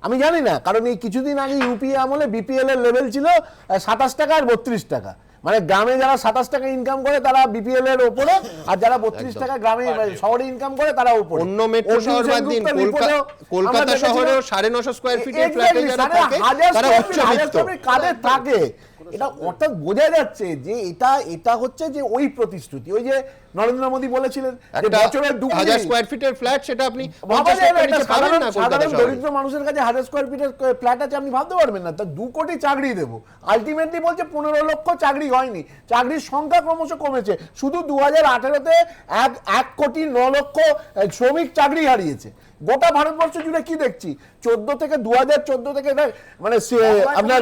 আমি জানি না, কারণ এই কিছুদিন আগে ইউপিএ আমলে বিপিএল এর লেভেল ছিল 27 টাকা আর 32 টাকা। মানে গ্রামে যারা 27 টাকা ইনকাম করে তারা বিপিএল এর উপরে, আর যারা 32 টাকা গ্রামে শহরে ইনকাম করে তারা উপরে। অন্য মেট্রো শহর বাদ দিন, কলকাতা শহরেও 950 স্কয়ার ফিটের ফ্ল্যাটে যারা থাকে তারা উচ্চবিত্ত কাদের থাকে। এটা অর্থাৎ বোঝা যাচ্ছে যে এটা হচ্ছে যে ওই প্রতিশ্রুতি, ওই যে নরেন্দ্র মোদী বলেছিলেন যে বছরের 1000 স্কয়ার ফিটের ফ্ল্যাট, সেটা আপনি 50 টাকার নিচে পাবেন না। সাধারণ দরিদ্র মানুষের কাছে 1000 স্কয়ার ফিটের ফ্ল্যাট আছে, আপনি ভাবতে পারবেন না। তা 2 কোটি চাকরি দেবো, আলটিমেটলি বলছে 15 লক্ষ চাকরি হয়নি, চাকরির সংখ্যা ক্রমশ কমেছে। শুধু 2018-তে 1,09,00,000 শ্রমিক চাকরি হারিয়েছে। গোটা ভারতবর্ষ জুড়ে কি দেখছি, 2014 থেকে মানে আপনার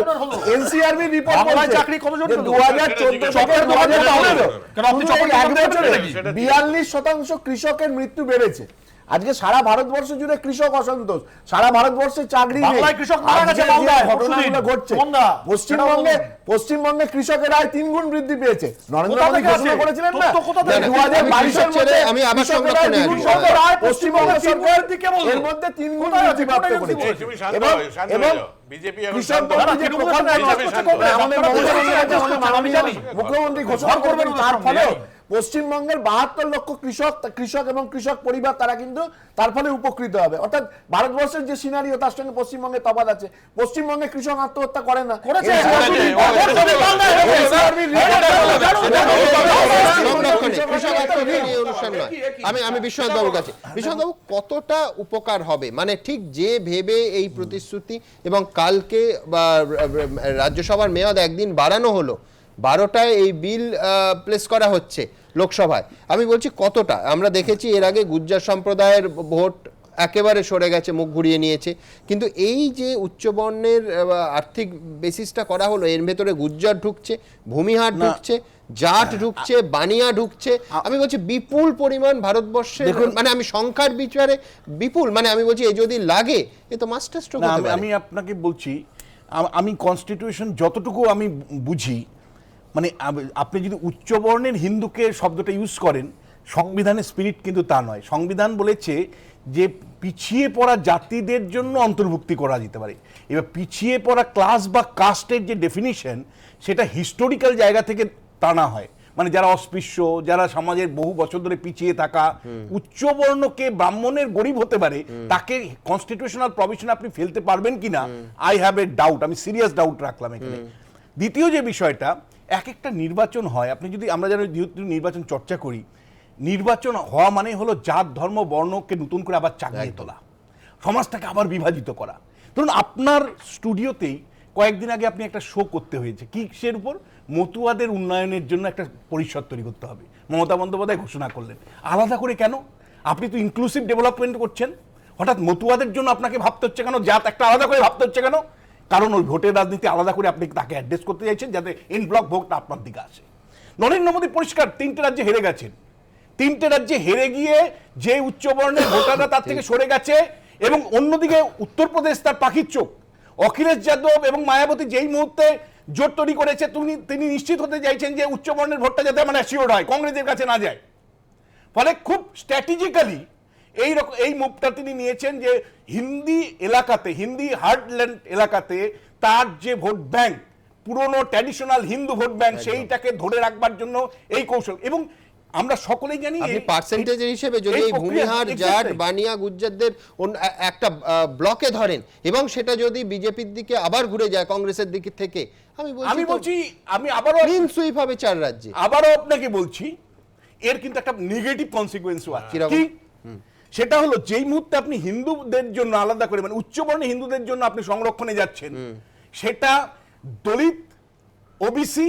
এনসিআরবি রিপোর্ট বলছে চাকরি কতজন 2014 থেকে 2015 42% কৃষকের মৃত্যু বেড়েছে। আজকে সারা ভারতবর্ষ জুড়ে কৃষক অসন্তোষ, সারা ভারতবর্ষে চাকরি নেই। বাংলায় কৃষক মারা গেছে, আজকে যে বাংলায় ঘটনাগুলো ঘটছে, পশ্চিমবঙ্গে কৃষকের আয় 3 গুণ বৃদ্ধি পেয়েছে। নরেন্দ্র মোদী ঘোষণা করেছিলেন না 2022-এর মধ্যে আমি আবার কৃষকের আয় 2 গুণ সংরক্ষণে করার পশ্চিমবঙ্গ সরকার এর মধ্যে 3 গুণ বৃদ্ধি প্রাপ্ত করেছে। এবং বিজেপি মুখ্যমন্ত্রী ঘোষণা করবেন, তার ফলে পশ্চিমবঙ্গের 72 লক্ষ কৃষক এবং কৃষক পরিবার তারা কিন্তু তার ফলে উপকৃত হবে। অর্থাৎ ভারতবর্ষের যে সিনারিও তার সঙ্গে পশ্চিমবঙ্গে তফাৎ আছে। পশ্চিমবঙ্গে কৃষক আত্মহত্যা করে না, আমি বিশ্বনাথ বাবুর কাছে, বিশ্বনাথ বাবু কতটা উপকার হবে, মানে ঠিক যে ভেবে এই প্রতিশ্রুতি এবং কালকে বা রাজ্যসভার মেয়াদ একদিন বাড়ানো হলো, 12টায় এই বিল প্লেস করা হচ্ছে লোকসভায়, আমি বলছি কতটা? আমরা দেখেছি এর আগে গুজ্জার সম্প্রদায়ের ভোট একেবারে সরে গেছে, মুখ ঘুরিয়ে নিয়েছে, কিন্তু এই যে উচ্চবর্ণের আর্থিক বেসিসটা করা হলো, এর ভেতরে গুজ্জার ঢুকছে, ভূমিহার ঢুকছে, জাট ঢুকছে, বানিয়া ঢুকছে, আমি বলছি বিপুল পরিমাণ ভারতবর্ষে, মানে আমি সংখ্যার বিচারে বিপুল, মানে আমি বলছি এ যদি লাগে এ তো মাস্টার স্ট্রোক হতে পারে। আমি আপনাকে বলছি, আমি কনস্টিটিউশন যতটুকু আমি বুঝি, মানে আপনি যদি উচ্চবর্ণের হিন্দুকে শব্দটা ইউজ করেন, সংবিধানের স্পিরিট কিন্তু তা নয়। সংবিধান বলেছে যে পিছিয়ে পড়া জাতিদের জন্য অন্তর্ভুক্তি করা যেতে পারে। এবার পিছিয়ে পড়া ক্লাস বা কাস্টের যে ডেফিনিশন, সেটা হিস্টোরিক্যাল জায়গা থেকে টানা হয়, মানে যারা অস্পৃশ্য, যারা সমাজের বহু বছর ধরে পিছিয়ে থাকা, উচ্চবর্ণকে ব্রাহ্মণের গরিব হতে পারে, তাকে কনস্টিটিউশনাল প্রভিশন আপনি ফেলতে পারবেন কিনা, আই হ্যাভ এ ডাউট, আমি সিরিয়াস ডাউট রাখলাম এখানে। দ্বিতীয় যে বিষয়টা, এক একটা নির্বাচন হয়, আপনি যদি, আমরা যেন নির্বাচন চর্চা করি, নির্বাচন হওয়া মানে হলো জাত ধর্ম বর্ণকে নতুন করে আবার চাগিয়ে তোলা, সমাজটাকে আবার বিভাজিত করা। ধরুন আপনার স্টুডিওতেই কয়েকদিন আগে আপনি একটা শো করতে হয়েছে, কি সের উপর, মতুয়াদের উন্নয়নের জন্য একটা পরিষদ তৈরি করতে হবে, মমতা বন্দ্যোপাধ্যায় ঘোষণা করলেন। আলাদা করে কেন? আপনি তো ইনক্লুসিভ ডেভেলপমেন্ট করছেন, হঠাৎ মতুয়াদের জন্য আপনাকে ভাবতে হচ্ছে কেন, জাত একটা আলাদা করে ভাবতে হচ্ছে কেন? কারণ ওই ভোটের রাজনীতি আলাদা করে আপনি তাকে অ্যাড্রেস করতে চাইছেন, যাতে ইন ব্লক ভোটটা আপনার দিকে আসে। নরেন্দ্র মোদী পরিষ্কার 3টে রাজ্যে হেরে গেছেন, 3টে রাজ্যে হেরে গিয়ে যে উচ্চবর্ণের ভোটাররা তার থেকে সরে গেছে, এবং অন্যদিকে উত্তরপ্রদেশ তার পাখির চোখ, অখিলেশ যাদব এবং মায়াবতী যেই মুহূর্তে জোট তৈরি করেছে, তিনি নিশ্চিত হতে চাইছেন যে উচ্চবর্ণের ভোটটা যাতে মানে অ্যাসিওর্ড হয়, কংগ্রেসের কাছে না যায়। ফলে খুব স্ট্র্যাটেজিক্যালি এই মুভটা তিনি নিয়েছেন যে হিন্দি এলাকাতে, হিন্দি হার্টল্যান্ড এলাকাতে তার যে ভোট ব্যাংক, পুরনো ট্র্যাডিশনাল হিন্দু ভোট ব্যাংক, সেইটাকে ধরে রাখবার জন্য এই কৌশল। এবং আমরা সকলেই জানি আপনি পার্সেন্টেজের হিসেবে যদি এই ভূমিহার, জাট, বানিয়া, গুজ্জারদের একটা ব্লকে ধরেন এবং সেটা যদি বিজেপির দিকে আবার ঘুরে যায় কংগ্রেসের দিক থেকে, আমি বলছি আমি আবারও ক্লিন সুইপ হবে 4 রাজ্যে। আবারও আপনাকে বলছি, এর কিন্তু একটা নেগেটিভ কনসিকুয়েন্সও আছে। কি? সেটা হলো যেই মুহূর্তে আপনি হিন্দুদের জন্য আলাদা করে, মানে উচ্চবর্ণের হিন্দুদের জন্য আপনি সংরক্ষণে যাচ্ছেন, সেটা দলিত, ওবিসি,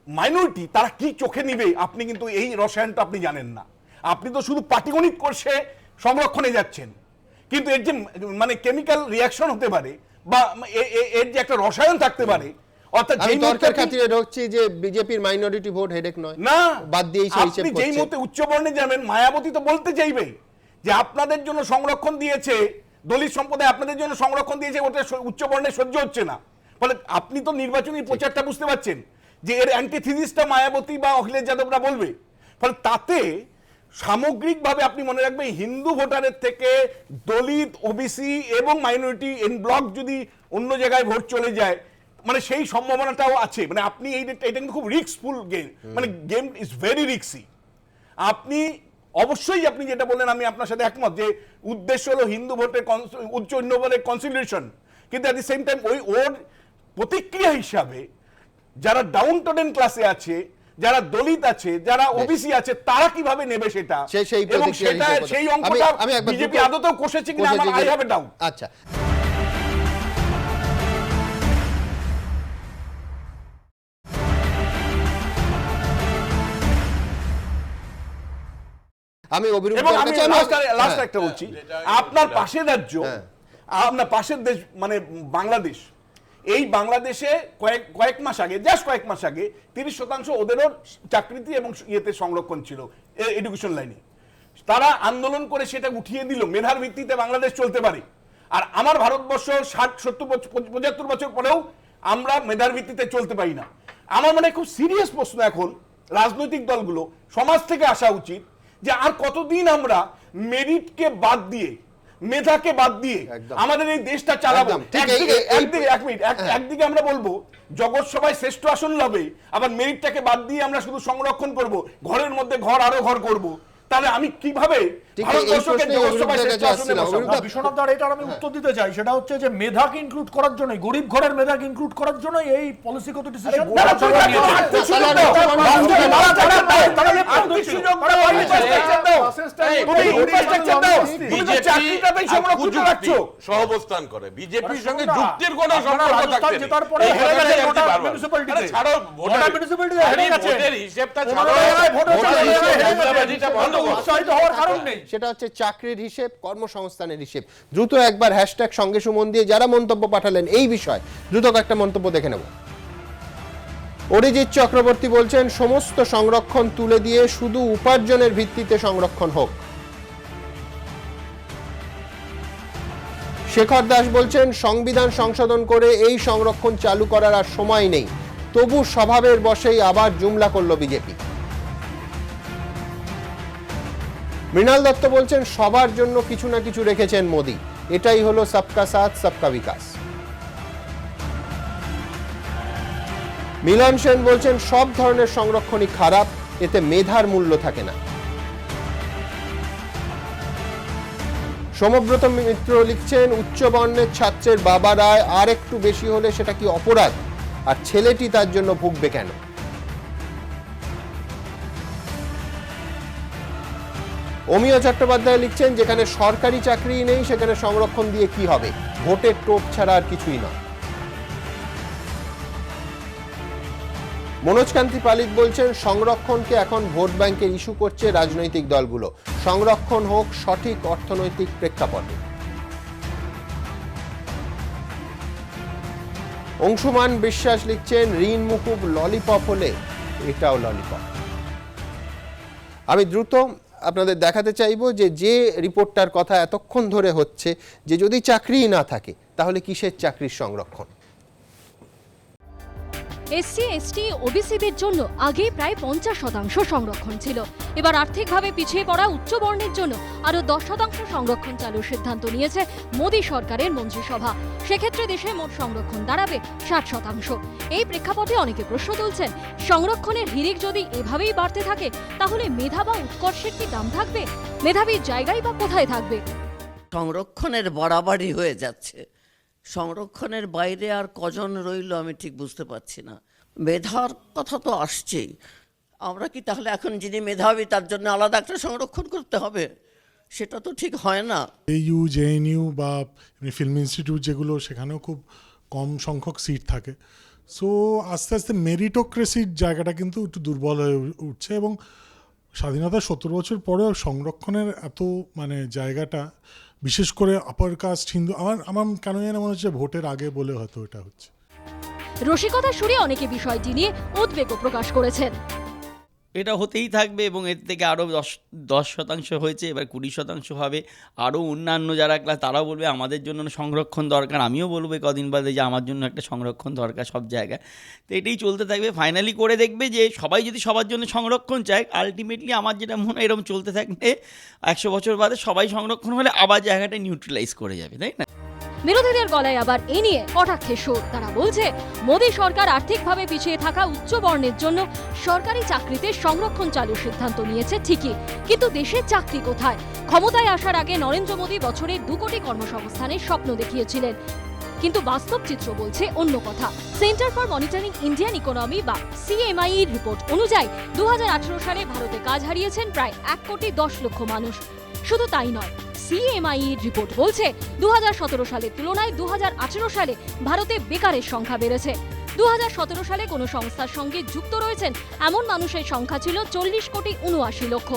মাইনরিটি তারা কি চোখে নিবে, আপনি কিন্তু এই রসায়নটা আপনি জানেন না। আপনি তো শুধু পাটিগণিত করছে সংরক্ষণে যাচ্ছেন, কিন্তু এর যে মানে কেমিক্যাল রিয়াকশন হতে পারে বা এর যে একটা রসায়ন থাকতে পারে, অর্থাৎ আমি তর্কের খাতিরে ঢুকছি যে বিজেপির মাইনরিটি ভোট হেডেক নয়, না বাদ দিয়েই সেই হিসেব আপনি করছেন। যেই মুহূর্তে উচ্চবর্ণে যাবেন, মায়াবতী তো বলতে চাইবে যে আপনাদের জন্য সংরক্ষণ দিয়েছে, দলিত সম্প্রদায় আপনাদের জন্য সংরক্ষণ দিয়েছে, ওটা উচ্চবর্ণে সহ্য হচ্ছে না। ফলে আপনি তো নির্বাচনী প্রচারটা বুঝতে পারছেন যে এর অ্যান্টিথিসিসটা মায়াবতী বা অখিলেশ যাদবরা বলবে। ফলে তাতে সামগ্রিকভাবে আপনি মনে রাখবেন, হিন্দু ভোটারের থেকে দলিত, ওবিসি এবং মাইনরিটি এন ব্লক যদি অন্য জায়গায় ভোট চলে যায়, মানে সেই সম্ভাবনাটাও আছে। মানে আপনি এটা কিন্তু খুব রিস্কফুল গেম, মানে গেম ইজ ভেরি রিস্কি। আপনি অবশ্যই, আপনি যেটা বললেন আমি আপনার সাথে একমত, যে উদ্দেশ্য হলো হিন্দু ভোটের উচ্চ বলে কনসিডারেশন, কিন্তু অ্যাট দি সেম টাইম ওর প্রতিক্রিয়া হিসাবে যারা ডাউন টোডেন ক্লাসে আছে, যারা দলিত আছে, যারা ওবিসি আছে, তারা কিভাবে নেবে সেটা, এবং সেটা সেই অঙ্কটা বিজেপি আদতেও কষেছে কিনা আমার আই হ্যাভ এ ডাউট। আচ্ছা, আমি লাস্ট একটা বলছি, আপনার পাশের রাজ্য, আপনার পাশের দেশ মানে বাংলাদেশ, এই বাংলাদেশে কয়েক মাস আগে, জাস্ট কয়েক মাস আগে 30% ওদেরও চাকরিতে এবং ইয়েতে সংরক্ষণ ছিল এডুকেশন লাইনে। তারা আন্দোলন করে সেটা উঠিয়ে দিল, মেধার ভিত্তিতে বাংলাদেশ চলতে পারে। আর আমার ভারতবর্ষ 60-70-75 বছর পরেও আমরা মেধার ভিত্তিতে চলতে পারি না। আমার মনে হয় খুব সিরিয়াস প্রশ্ন এখন রাজনৈতিক দলগুলো, সমাজ থেকে আসা উচিত যে আর কতদিন আমরা মেরিটকে বাদ দিয়ে, মেধাকে বাদ দিয়ে আমাদের এই দেশটা চালাবো। একদিকে আমরা বলবো জগৎ সভায় শ্রেষ্ঠ আসন লবে, আবার মেরিটটাকে বাদ দিয়ে আমরা শুধু সংরক্ষণ করব, ঘরের মধ্যে ঘর আরো ঘর করব। তাহলে আমি কিভাবে এটার আমি উত্তর দিতে চাই, সেটা হচ্ছে যে মেধাকে ইনক্লুড করার জন্য, গরিব ঘরের মেধাকে ইনক্লুড করার জন্য এই পলিসিগত ডিসিশন। সহাবস্থান করে বিজেপির সঙ্গে যুক্তির কোন সম্পর্ক থাকতে সেটা হচ্ছে চাকরির হিসেব, কর্মসংস্থানের হিসেব। দ্রুত একবার হ্যাশট্যাগ সঙ্গে সুমন দিয়ে যারা মন্তব্য পাঠালেন এই বিষয়, দ্রুত একটা মন্তব্য দেখে নেব। অরিজিৎ চক্রবর্তী বলছেন সমস্ত সংরক্ষণ তুলে দিয়ে শুধু উপার্জনের ভিত্তিতে সংরক্ষণ হোক। শেখর দাস বলছেন সংবিধান সংশোধন করে এই সংরক্ষণ চালু করার আর সময় নেই, তবু স্বভাবের বশেই আবার জুমলা করল বিজেপি। মৃণাল দত্ত বলছেন সবার জন্য কিছু না কিছু রেখেছেন মোদি, এটাই হলো সবকা সাথ সবকা বিকাশ। মিলন সেন বলছেন সব ধরনের সংরক্ষণই খারাপ, এতে মেধার মূল্য থাকে না। সোমব্রত মিত্র লিখছেন উচ্চ বর্ণের ছাত্রের বাবার আয় আর একটু বেশি হলে সেটা কি অপরাধ, আর ছেলেটি তার জন্য ভুগবে কেন? অমিয় চট্টোপাধ্যায় লিখছেন যেখানে সরকারি চাকরি নেই সেখানে সংরক্ষণ দিয়ে কি হবে, ভোটের টোপ ছাড়া আর কিছুই নয়। মনোজকান্তি পালিত বলছেন সংরক্ষণকে এখন ভোট ব্যাংকের ইস্যু করছে রাজনৈতিক দলগুলো, সংরক্ষণ হোক সঠিক অর্থনৈতিক প্রেক্ষাপটে। অংশুমান বিশ্বাস লিখছেন ঋণ মুকুব ললিপপ হলে এটাও ললিপপ। আমি দ্রুত আপনাদের দেখাতে চাইবো যে রিপোর্টটার কথা এতক্ষণ ধরে হচ্ছে, যে যদি চাকরিই না থাকে তাহলে কিসের চাকরির সংরক্ষণ। এসসি, এসটি, ওবিসিদের জন্য আগে প্রায় 50% সংরক্ষণ ছিল। এবার আর্থিকভাবে পিছিয়ে পড়া উচ্চ বর্ণের জন্য আরও 10% সংরক্ষণ চালুর সিদ্ধান্ত নিয়েছে মোদী সরকারের মন্ত্রিসভা। সেক্ষেত্রে দেশে মোট সংরক্ষণ দাঁড়াবে 60%। এই প্রেক্ষাপটে অনেকে প্রশ্ন তুলছেন সংরক্ষণের হিড়িক যদি এভাবেই বাড়তে থাকে তাহলে মেধা বা উৎকর্ষের কি দাম থাকবে? মেধাবীর জায়গায় বা কোথায় থাকবে? সংরক্ষণের বাড়াবাড়ি হয়ে যাচ্ছে, সংরক্ষণের বাইরে আর কজন রইল আমি ঠিক বুঝতে পারছি না। মেধার কথা তো আসছেই, আমরা কি তাহলে এখন যিনি মেধাবী তার জন্য আলাদা একটা সংরক্ষণ করতে হবে? সেটা তো ঠিক হয় না। AU, JNU বা ফিল্ম ইনস্টিটিউট যেগুলো, সেখানেও খুব কম সংখ্যক সিট থাকে। সো আস্তে আস্তে মেরিটোক্রেসির জায়গাটা কিন্তু একটু দুর্বল হয়ে উঠছে, এবং স্বাধীনতার 70 বছর পরেও সংরক্ষণের এত জায়গাটা, বিশেষ করে আপার কাস্ট হিন্দু, আমার কেন যেন মনে হচ্ছে ভোটের আগে বলে হয়তো এটা হচ্ছে। রসিকতা সুরে অনেকে বিষয়টি নিয়ে উদ্বেগও প্রকাশ করেছেন। এটা হতেই থাকবে এবং এর থেকে আরও 10% হয়েছে, এবার 20% হবে। আরও অন্যান্য যারা ক্লাস তারাও বলবে আমাদের জন্য সংরক্ষণ দরকার, আমিও বলবো কদিন বাদে যে আমার জন্য একটা সংরক্ষণ দরকার সব জায়গায়। তো এটাই চলতে থাকবে। ফাইনালি করে দেখবে যে সবাই যদি সবার জন্য সংরক্ষণ চায়, আলটিমেটলি আমার যেটা মনে হয় এরকম চলতে থাকলে 100 বছর বাদে সবাই সংরক্ষণ হলে আবার জায়গাটা নিউট্রালাইজ করে যাবে, তাই না? বিরোধীদের গলায় আবার এ নিয়ে কটাক্ষের সুর। তারা বলছে মোদী সরকার আর্থিকভাবে পিছিয়ে থাকা উচ্চ বর্ণের জন্য সরকারি চাকরিতে সংরক্ষণ চালুর সিদ্ধান্ত নিয়েছে ঠিকই, কিন্তু দেশে চাকরি কোথায়? ক্ষমতায় আসার আগে নরেন্দ্র মোদী বছরে 2 কোটি কর্মসংস্থানের স্বপ্ন দেখিয়েছিলেন, কিন্তু বাস্তব চিত্র বলছে অন্য কথা। Centre for monitoring Indian economy বা CMI এর রিপোর্ট অনুযায়ী 2018 সালে ভারতে কাজ হারিয়েছেন প্রায় 1 কোটি 10 লক্ষ মানুষ। শুধু তাই নয়, CMI এর রিপোর্ট বলছে 2017 সালের তুলনায় 2018 সালে ভারতে বেকারের সংখ্যা বেড়েছে। 2017 সালে কোনো সংস্থার সঙ্গে যুক্ত রয়েছেন এমন মানুষের সংখ্যা ছিল 40 কোটি 79 লক্ষ।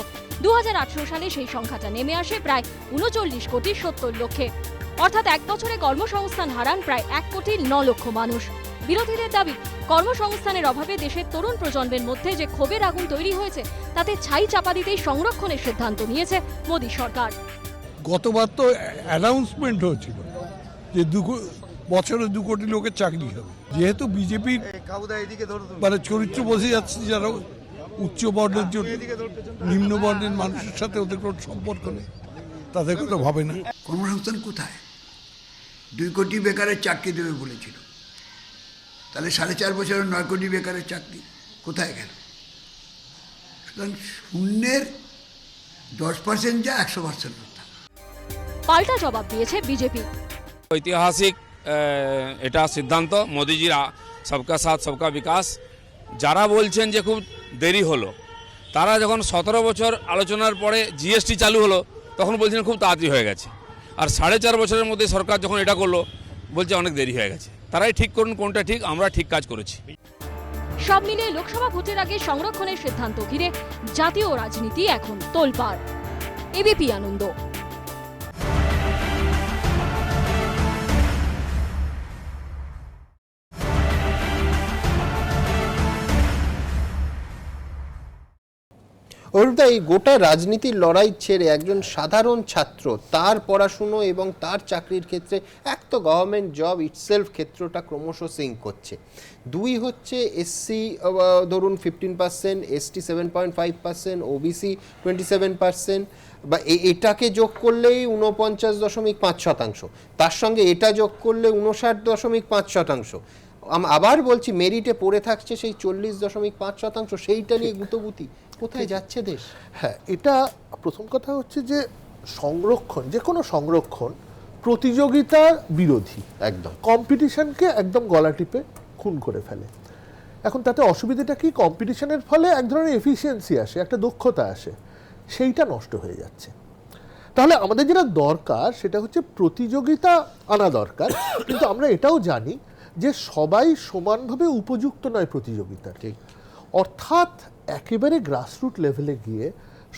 2018 সালে সেই সংখ্যাটা নেমে আসে প্রায় 39 কোটি 70 লক্ষে। অর্থাৎ 1 বছরে কর্মসংস্থান হারান প্রায় 1 কোটি 9 লক্ষ মানুষ। বিরোধীদের দাবি, কর্মসংস্থানের অভাবে দেশের তরুণ প্রজন্মের মধ্যে যে ক্ষোভের আগুন তৈরি হয়েছে তাতে ছাই চাপা দিতেই সংরক্ষণের সিদ্ধান্ত নিয়েছে মোদী সরকার। গতবার তো অ্যানাউন্সমেন্ট হয়েছিল যে বছরে 2 কোটি লোকের চাকরি হবে। যেহেতু বিজেপির মানে চরিত্র বোঝা যাচ্ছে যারা উচ্চ বর্ণের জন্য নিম্ন বর্ণের মানুষের সাথে ওদের কোনো সম্পর্ক নেই, তাদের কথা ভাবে না। কর্মসংস্থান কোথায়? 2 কোটি বেকারের চাকরি দেবে বলেছিল, তাহলে 4.5 বছরে 9 কোটি বেকারের চাকরি কোথায় গেল? সুতরাং শূন্যের 10% যা 100% হতো। পাল্টা জবাব দিয়েছে বিজেপি। ঐতিহাসিক এটা সিদ্ধান্ত মোদিজির সবকা সাথ সবকা বিকাশ। যারা বলছেন যে খুব দেরি হলো, তারা যখন 17 বছর আলোচনার পরে জিএসটি চালু হলো তখন বলছেন খুব তাড়াতাড়ি হয়ে গেছে, আর 4.5 বছরের মধ্যে সরকার যখন এটা করলো বলছে অনেক দেরি হয়ে গেছে। তারাই ঠিক করুন কোনটা ঠিক, আমরা ঠিক কাজ করেছি। সব মিলিয়ে লোকসভা ভোটের আগে সংরক্ষণের সিদ্ধান্ত ঘিরে জাতীয় রাজনীতি এখন তোলপাড়। এবিপি আনন্দ। অরূপদা, এই গোটা রাজনীতির লড়াই ছেড়ে একজন সাধারণ ছাত্র তার পড়াশুনো এবং তার চাকরির ক্ষেত্রে এক তো গভর্নমেন্ট জব ইটসেলফ ক্ষেত্রটা ক্রমশ সিঙ্ক করছে, 2 হচ্ছে এসসি ধরুন 15%, এসটি 7.5%, ওবিসি 27%, বা এটাকে যোগ করলেই 49.5%, তার সঙ্গে এটা যোগ করলে 59.5%। আবার বলছি মেরিটে পড়ে থাকছে সেই 40.5%, সেইটা নিয়ে গুতগুতি। কোথায় যাচ্ছে দেশ? হ্যাঁ, এটা প্রথম কথা হচ্ছে যে সংরক্ষণ, যে কোনো সংরক্ষণ প্রতিযোগিতার বিরোধী, একদম কম্পিটিশনকে একদম গলা টিপে খুন করে ফেলে। এখন তাতে অসুবিধাটা কি? কম্পিটিশনের ফলে এক ধরনের এফিসিয়েন্সি আসে, একটা দক্ষতা আসে, সেইটা নষ্ট হয়ে যাচ্ছে। তাহলে আমাদের যেটা দরকার সেটা হচ্ছে প্রতিযোগিতা আনা দরকার, কিন্তু আমরা এটাও জানি যে সবাই সমানভাবে উপযুক্ত নয় প্রতিযোগিতা। ঠিক, অর্থাৎ একেবারে গ্রাসরুট লেভেলে গিয়ে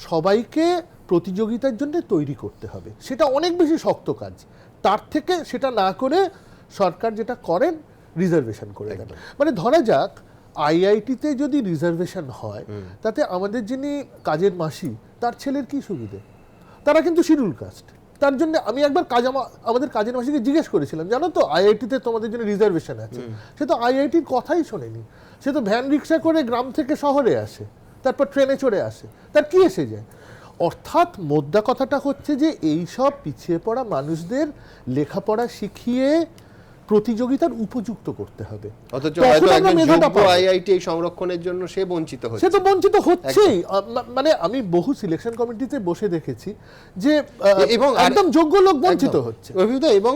সবাইকে প্রতিযোগিতার জন্য তৈরি করতে হবে, সেটা অনেক বেশি শক্ত কাজ। তার থেকে সেটা না করে সরকার যেটা করেন রিজার্ভেশন করে দেন। মানে ধরা যাক আইআইটিতে যদি রিজার্ভেশন হয়, তাতে আমাদের যিনি কাজের মাসি তার ছেলের কি সুবিধে? তারা কিন্তু শিডিউল কাস্ট। তার জন্য আমি একবার আমাদের কাজের মাসিকে জিজ্ঞেস করেছিলাম, জানো তো আইআইটিতে তোমাদের জন্য রিজার্ভেশন আছে? সে তো আইআইটির কথাই শোনেনি। সে তো ভ্যান রিক্সা করে গ্রাম থেকে শহরে আসে, তারপর ট্রেনে চড়ে আসে, তার কি এসে যায়? অর্থাৎ মোদ্দা কথাটা হচ্ছে যে এই সব পিছিয়ে পড়া মানুষদের লেখাপড়া শিখিয়ে প্রতিযোগিতার উপযুক্ত করতে হবে। অথচ হয়তো একজন যোগ্য আইআইটি এই সংরক্ষণের জন্য সে বঞ্চিত হচ্ছে। সে তো বঞ্চিত হচ্ছেই। মানে আমি বহু সিলেকশন কমিটিতে বসে দেখেছি যে এবং একদম যোগ্য লোক বঞ্চিত হচ্ছে। এবং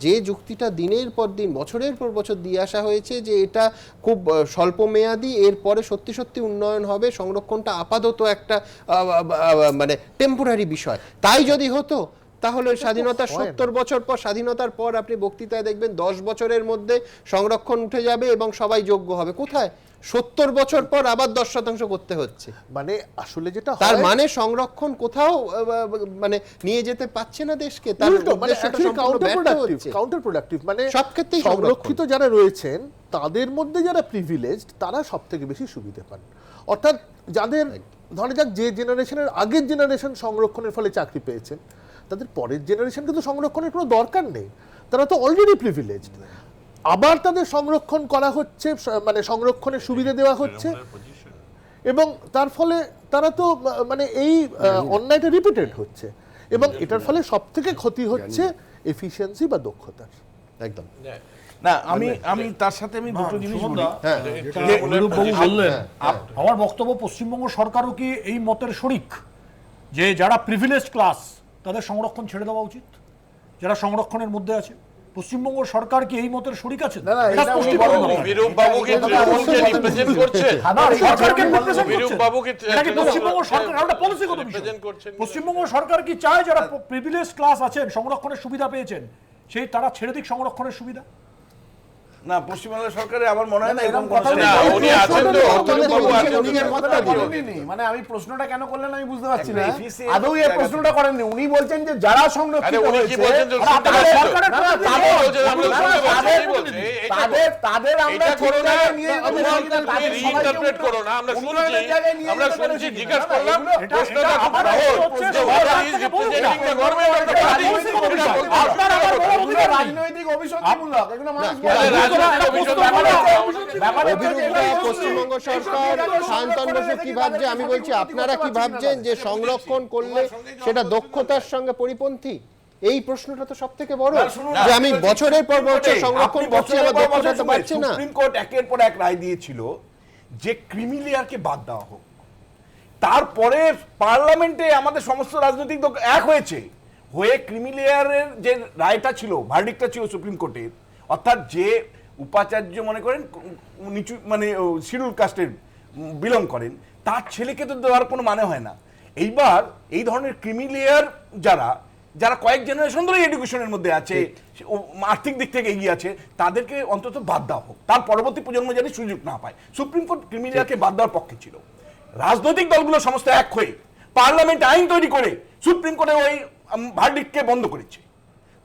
যে যুক্তিটা দিনের পর দিন বছরের পর বছর দিয়ে আসা হয়েছে যে এটা খুব স্বল্প মেয়াদী, এরপরে সত্যি সত্যি উন্নয়ন হবে, সংরক্ষণটা আপাতত একটা মানে টেম্পোরারি বিষয়, তাই যদি হতো তাহলে স্বাধীনতার 70 বছর পর, স্বাধীনতার পর আপনি বক্তৃতায় দেখবেন 10 বছরের মধ্যে সংরক্ষণ উঠে যাবে এবং সবাই যোগ্য হবে। কোথায় 70 বছর পর আবার 10% করতে হচ্ছে? মানে আসলে যেটা তার মানে সংরক্ষণ কোথাও মানে নিয়ে যেতে পারছে না দেশকে, তার উদ্দেশ্যটা সম্পূর্ণ ব্যর্থ হচ্ছে, কাউন্টার প্রোডাক্টিভ। মানে সব ক্ষেত্রেই সংরক্ষিত যারা রয়েছেন তাদের মধ্যে যারা প্রিভিলেজড তারা সবথেকে বেশি সুবিধা পান। অর্থাৎ যাদের ধরে যাক যে জেনারেশনের আগের জেনারেশন সংরক্ষণের ফলে চাকরি পেয়েছেন, তাদের পরের জেনারেশন কিন্তু সংরক্ষণের কোনো দরকার নেই, তারা তো অলরেডি প্রিভিলেজড। আবার তাদের সংরক্ষণ করা হচ্ছে, মানে সংরক্ষণের সুবিধা দেওয়া হচ্ছে, এবং তার ফলে তারা তো মানে এই অন্যায়টা রিপিটেড হচ্ছে, এবং এটার ফলে সবথেকে ক্ষতি হচ্ছে এফিসিয়েন্সি বা দক্ষতার। একদম না, আমি তার সাথে আমি দুটো জিনিস বলি। আমার বক্তব্য, পশ্চিমবঙ্গ সরকারও কি এই মতের শরিক যে যারা প্রিভিলেজড ক্লাস তাদের সংরক্ষণ ছেড়ে দেওয়া উচিত, যারা সংরক্ষণের মধ্যে আছে? পশ্চিমবঙ্গ সরকার কি এই মতের শরিক আছে? বিরূপ বাবু কি তৃণমূলকে রিপ্রেজেন্ট করছে? পশ্চিমবঙ্গ সরকার একটা পলিসিগত বিষয়। পশ্চিমবঙ্গ সরকার কি চায় যারা প্রিভিলেজড ক্লাস আছেন, সংরক্ষণের সুবিধা পেয়েছেন, সেই তারা ছেড়ে দিক সংরক্ষণের সুবিধা? না, পশ্চিমবঙ্গ সরকারে আমার মনে হয় না এরকম কথা। মানে আমি প্রশ্নটা কেন করলেন আমি বুঝতে পারছি না। আদৌ এই প্রশ্নটা করেননি, উনি বলছেন যে যারা সংরক্ষিত হয়েছে তাদের আমরা করো না, নিয়ে রিইন্টারপ্রেট করো না। আমরা শুনছি জিজ্ঞেস করলাম, প্রশ্নটা খুব সহজ, whether he is representing the government or the party। রাজনৈতিক অভিসন্ধিমূলক এগুলো মানুষ পশ্চিমবঙ্গ সরকার সায়ন্তন বসু কি ভাবছে, আমি বলছি আপনারা কি ভাবছেন যে সংরক্ষণ করলে সেটা দক্ষতার সঙ্গে পরিপন্থী? এই প্রশ্নটা তো সবথেকে বড়, যে আমি বছরের পর বছর সংরক্ষণ করছি, আমার দক্ষতা তো পাচ্ছি না। সুপ্রিম কোর্ট একের পর এক রায় দিয়েছিল যে ক্রিমি লেয়ারকে বাদ দেওয়া হোক। তারপরে পার্লামেন্টে আমাদের সমস্ত রাজনৈতিক দল এক হয়েছে, হয়ে ক্রিমি লেয়ারের যে রায়টা ছিল, ভার্ডিক্টটা ছিল সুপ্রিম কোর্টের, অর্থাৎ যে উপাচার্য মনে করেন নিচু মানে শিডিউল কাস্টের বিলং করেন, তার ছেলেকে তো দেওয়ার কোনো মানে হয় না। এইবার এই ধরনের ক্রিমি লেয়ার যারা কয়েক জেনারেশন ধরে এডুকেশনের মধ্যে আছে, আর্থিক দিক থেকে এগিয়ে আছে, তাদেরকে অন্তত বাদ দেওয়া হোক, তার পরবর্তী প্রজন্ম যেন সুযোগ না পায়। সুপ্রিম কোর্ট ক্রিমি লেয়ারকে বাদ দেওয়ার পক্ষে ছিল। রাজনৈতিক দলগুলো সমস্ত এক হয়ে পার্লামেন্টে আইন তৈরি করে সুপ্রিম কোর্টে ওই ভার্ডিক্টকে বন্ধ করেছে।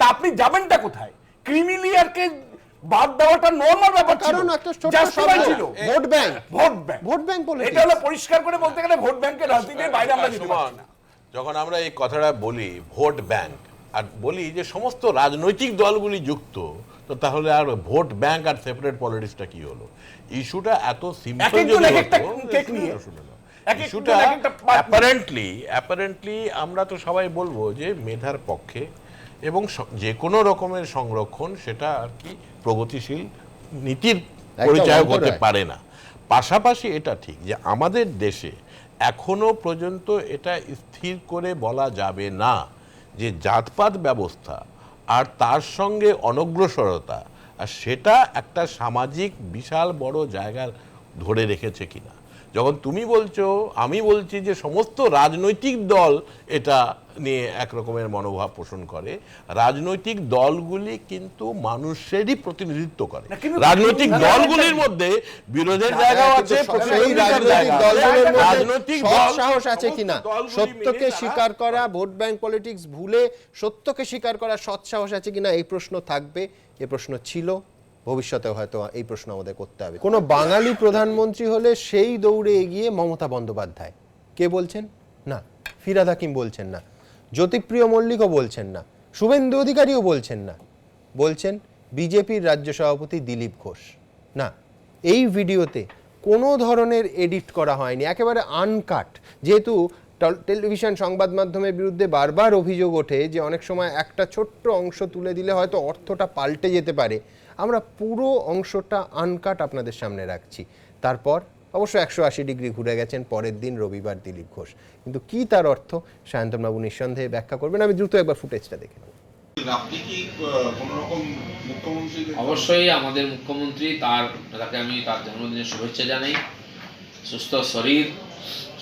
তা আপনি যাবেনটা কোথায়? ক্রিমি লেয়ারকে বাদ দেওয়াটা নরমাল ব্যাপার ছিল, ভোট ব্যাংক। ভোট ব্যাংক বলে এটা হলো পরিষ্কার করে বলতে গেলে ভোট ব্যাংকের রাজনীতির বাইরে আমরা যেতে পারছি না। যখন আমরা এই কথাটা বলি ভোট ব্যাংক, আর বলি যে সমস্ত রাজনৈতিক দলগুলি যুক্ত, তো তাহলে আর ভোট ব্যাংক আর সেপারেট পলিটিক্সটা কি হলো? ইস্যুটা এত সিম্পল ইস্যুটা অ্যাপারেন্টলি আমরা তো সবাই বলবো যে মেধার পক্ষে, এবং যে কোনো রকমের সংরক্ষণ সেটা আর কি প্রগতিশীল নীতির পরিচয় হতে পারে না। পাশাপাশি এটা ঠিক যে আমাদের দেশে এখনো পর্যন্ত এটা স্থির করে বলা যাবে না যে জাতপাত ব্যবস্থা আর তার সঙ্গে অনগ্রসরতা আর সেটা একটা সামাজিক বিশাল বড় জায়গা ধরে রেখেছে কিনা। যখন তুমি বলছো, আমি বলছি যে সমস্ত রাজনৈতিক দল এটা নিয়ে একরকমের মনোভাব পোষণ করে, রাজনৈতিক দলগুলি কিন্তু মানুষেরই প্রতিনিধিত্ব করে। রাজনৈতিক দলগুলির মধ্যে বিরোধের জায়গাও আছে, সেই রাজনৈতিক দলগুলোর মধ্যে সৎ সাহস আছে কিনা সত্যকে স্বীকার করা, ভোট ব্যাংক পলিটিক্স ভুলে সত্যকে স্বীকার করা সৎ সাহস আছে কিনা, এই প্রশ্ন থাকবে, এই প্রশ্ন ছিল, ভবিষ্যতেও হয়তো এই প্রশ্ন আমাদের করতে হবে। কোনো বাঙালি প্রধানমন্ত্রী হলে সেই দৌড়ে এগিয়ে মমতা বন্দ্যোপাধ্যায়, কে বলছেন না, ফিরহাদ হাকিম বলছেন না, জ্যোতিপ্রিয় মল্লিকও বলছেন না, শুভেন্দু অধিকারীও বলছেন না, বলছেন বিজেপির রাজ্য সভাপতি দিলীপ ঘোষ। না, এই ভিডিওতে কোনো ধরনের এডিট করা হয়নি, একেবারে আনকাট। যেহেতু টেলিভিশন সংবাদ মাধ্যমের বিরুদ্ধে বারবার অভিযোগ ওঠে যে অনেক সময় একটা ছোট্ট অংশ তুলে দিলে হয়তো অর্থটা পাল্টে যেতে পারে, আমরা পুরো অংশটা আনকাট আপনাদের সামনে রাখছি। তারপর অবশ্য 180 ডিগ্রি ঘুরে গেছেন পরের দিন রবিবার দিলীপ ঘোষ, কিন্তু কি তার অর্থ সায়ন্তনবাবু নিঃসন্দেহে ব্যাখ্যা করবেন। আমি দ্রুত একবার ফুটেজটা দেখে নেব। অবশ্যই আমাদের মুখ্যমন্ত্রী, তাকে আমি তার জন্মদিনের শুভেচ্ছা জানাই, সুস্থ শরীর,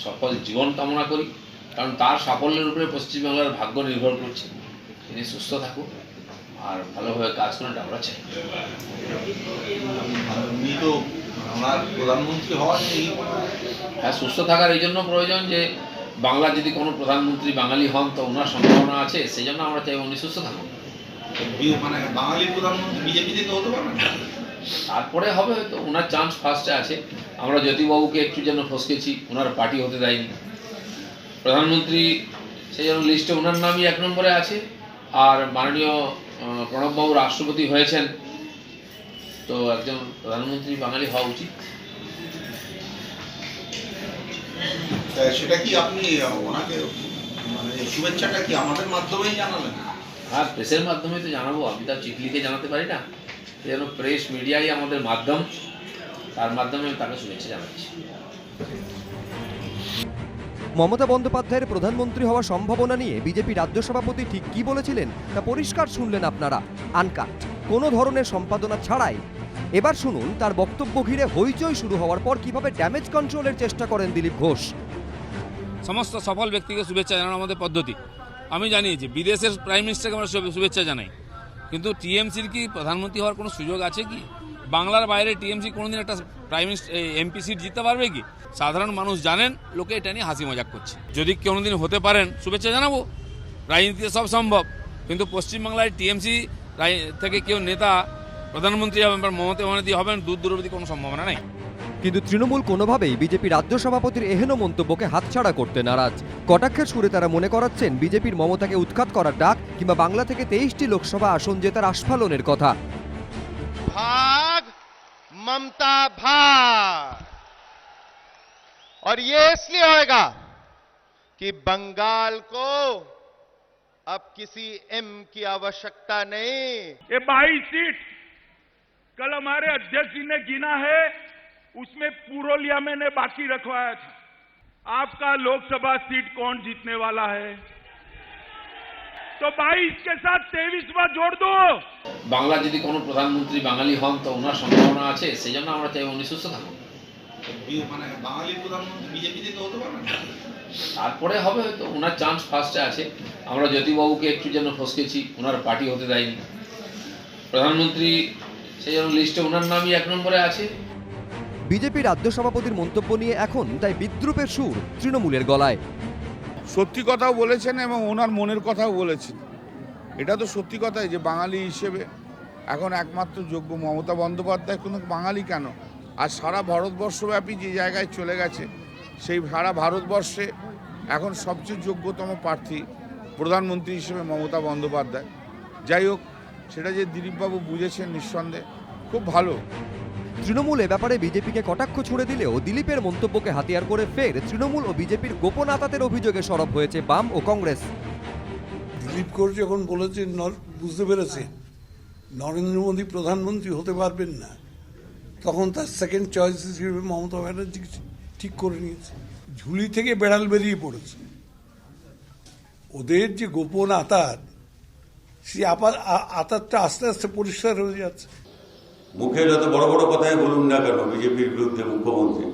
সফল জীবন কামনা করি, কারণ তার সাফল্যের উপরে পশ্চিমবাংলার ভাগ্য নির্ভর করছে। তিনি সুস্থ থাকুন আর ভালোভাবে কাজ করেন, আমরা চাই। প্রধানমন্ত্রী হওয়ার হ্যাঁ, সুস্থ থাকার এই জন্য প্রয়োজন যে বাংলার যদি কোনো প্রধানমন্ত্রী বাঙালি হন তো ওনার সম্ভাবনা আছে, সেই জন্য আমরা চাই উনি সুস্থ থাকুন। মানে বাঙালি প্রধানমন্ত্রী বিজেপিতে তো হতে পারবে না, তারপরে হবে হয়তো, ওনার চান্স ফার্স্টে আছে। আমরা জ্যোতিবাবুকে একটু যেন ফসকেছি, ওনার পার্টি হতে দেয়নি প্রধানমন্ত্রী, সেই জন্য লিস্টে ওনার নামই 1 নম্বরে আছে। আর মাননীয় প্রণববাবু রাষ্ট্রপতি হয়েছেন, তো একজন প্রধানমন্ত্রী বাঙালি হওয়া উচিত। সেটা কি আপনি ওনাকে মানে শুভেচ্ছাটা কি আমাদের মাধ্যমেই জানালেন? হ্যাঁ, প্রেসের মাধ্যমে তো জানাবো, আমি তার চিঠি লিখে জানাতে পারি না, সেই জন্য প্রেস মিডিয়াই আমাদের মাধ্যম, তার মাধ্যমে তাকে শুভেচ্ছা জানাচ্ছি। মমতা বন্দ্যোপাধ্যায়ের প্রধানমন্ত্রী হওয়ার সম্ভাবনা নিয়ে বিজেপি রাজ্য সভাপতি ঠিক কি বলেছিলেন তা পরিষ্কার শুনলেন আপনারা, আনকাট, কোনো ধরনের সম্পাদনা ছাড়াই। এবার শুনুন তার বক্তব্য ঘিরে হইচই শুরু হওয়ার পর কিভাবে ড্যামেজ কন্ট্রোলের চেষ্টা করেন দিলীপ ঘোষ। সমস্ত সফল ব্যক্তিকে শুভেচ্ছা জানানো আমাদের পদ্ধতি। আমি জানিয়েছি বিদেশের প্রাইম মিনিস্টারকে আমরা শুভেচ্ছা জানাই, কিন্তু টিএমসির কি প্রধানমন্ত্রী হওয়ার কোনো সুযোগ আছে কি? বাংলার বাইরে টিএমসি কোনোদিন একটা প্রাইম মিনিস্টার এমপি সিট জিততে পারবে কি? সাধারণ মানুষ জানেন, লোকে এটা নিয়ে হাসি মজাক করছে। যদি কোনোদিন হতে পারেন শুভেচ্ছা জানাবো, রাজনীতিতে সব সম্ভব। কিন্তু পশ্চিমবাংলায় টিএমসি থেকে কেউ নেতা প্রধানমন্ত্রী হবেন বা মমতা ব্যানার্জি হবেন, দূর অবধি কোনো সম্ভাবনা নেই। কিন্তু তৃণমূল কোনোভাবেই বিজেপি রাজ্য সভাপতির এহেন মন্তব্যকে হাতছাড়া করতে নারাজ। কটাক্ষের সুরে তারা মনে করাচ্ছেন বিজেপির মমতাকে উৎখাত করার ডাক কিংবা বাংলা থেকে 23টি লোকসভা আসন জেতার আস্ফালনের কথা। भाग ममता भाग, और ये इसलिए होएगा कि बंगाल को अब किसी एम की आवश्यकता नहीं। ये 22 सीट कल हमारे अध्यक्ष जी ने गिना है, उसमें पुरोलिया में ने बाकी रखवाया था। आपका लोकसभा सीट कौन जीतने वाला है? तो 22 के साथ 23वां जोड़ दो। বাংলা যদি কোনো প্রধানমন্ত্রী বাঙালি হন তো ওনার সম্ভাবনা আছে, সেই জন্য আমরা চাই উনি সুস্থ থাকুন। মানে বাঙালি প্রধানমন্ত্রী বিজেপি থেকে হতে পারবে না, তারপরে হবে হয়তো, ওনার চান্স ফার্স্টে আছে। আমরা জ্যোতিবাবুকে একটু জন্য ফসকেছি, ওনার পার্টি হতে দেয়নি। প্রধানমন্ত্রী সেই জন্য লিস্টে ওনার নামই 1 নম্বরে আছে। বিজেপি রাজ্য সভাপতির মন্তব্য নিয়ে এখন তাই বিদ্রুপের সুর তৃণমূলের গলায়। সত্যি কথাও বলেছেন এবং ওনার মনের কথাও বলেছেন। এটা তো সত্যি কথাই যে বাঙালি হিসেবে এখন একমাত্র যোগ্য মমতা বন্দ্যোপাধ্যায়। কোনো বাঙালি কেন, আর সারা ভারতবর্ষব্যাপী যে জায়গায় চলে গেছে, সেই সারা ভারতবর্ষে এখন সবচেয়ে যোগ্যতম প্রার্থী প্রধানমন্ত্রী হিসেবে মমতা বন্দ্যোপাধ্যায়। যাই হোক, সেটা যে দিলীপবাবু বুঝেছেন নিঃসন্দেহে খুব ভালো। তৃণমূল এ ব্যাপারে বিজেপিকে কটাক্ষ ছুড়ে দিলেও দিলীপের মন্তব্যকে হাতিয়ার করে ফের তৃণমূল ও বিজেপির গোপন আতাতের অভিযোগে সরব হয়েছে বাম ও কংগ্রেস। দিলীপ ঘোষ যখন বলেছে, বুঝতে পেরেছে নরেন্দ্র মোদী প্রধানমন্ত্রী হতে পারবেন না, তখন তার সেকেন্ড চয়েস হিসেবে মমতা ব্যানার্জি ঠিক করে নিয়েছে। ঝুলি থেকে বেড়াল বেরিয়ে পড়েছে। ওদের যে গোপন আতাত, সেই আতাতটা আস্তে আস্তে পরিষ্কার হয়ে যাচ্ছে। মুখে যত বড় বড় কথাই বলুন না কেন বিজেপির বিরুদ্ধে মুখ্যমন্ত্রী,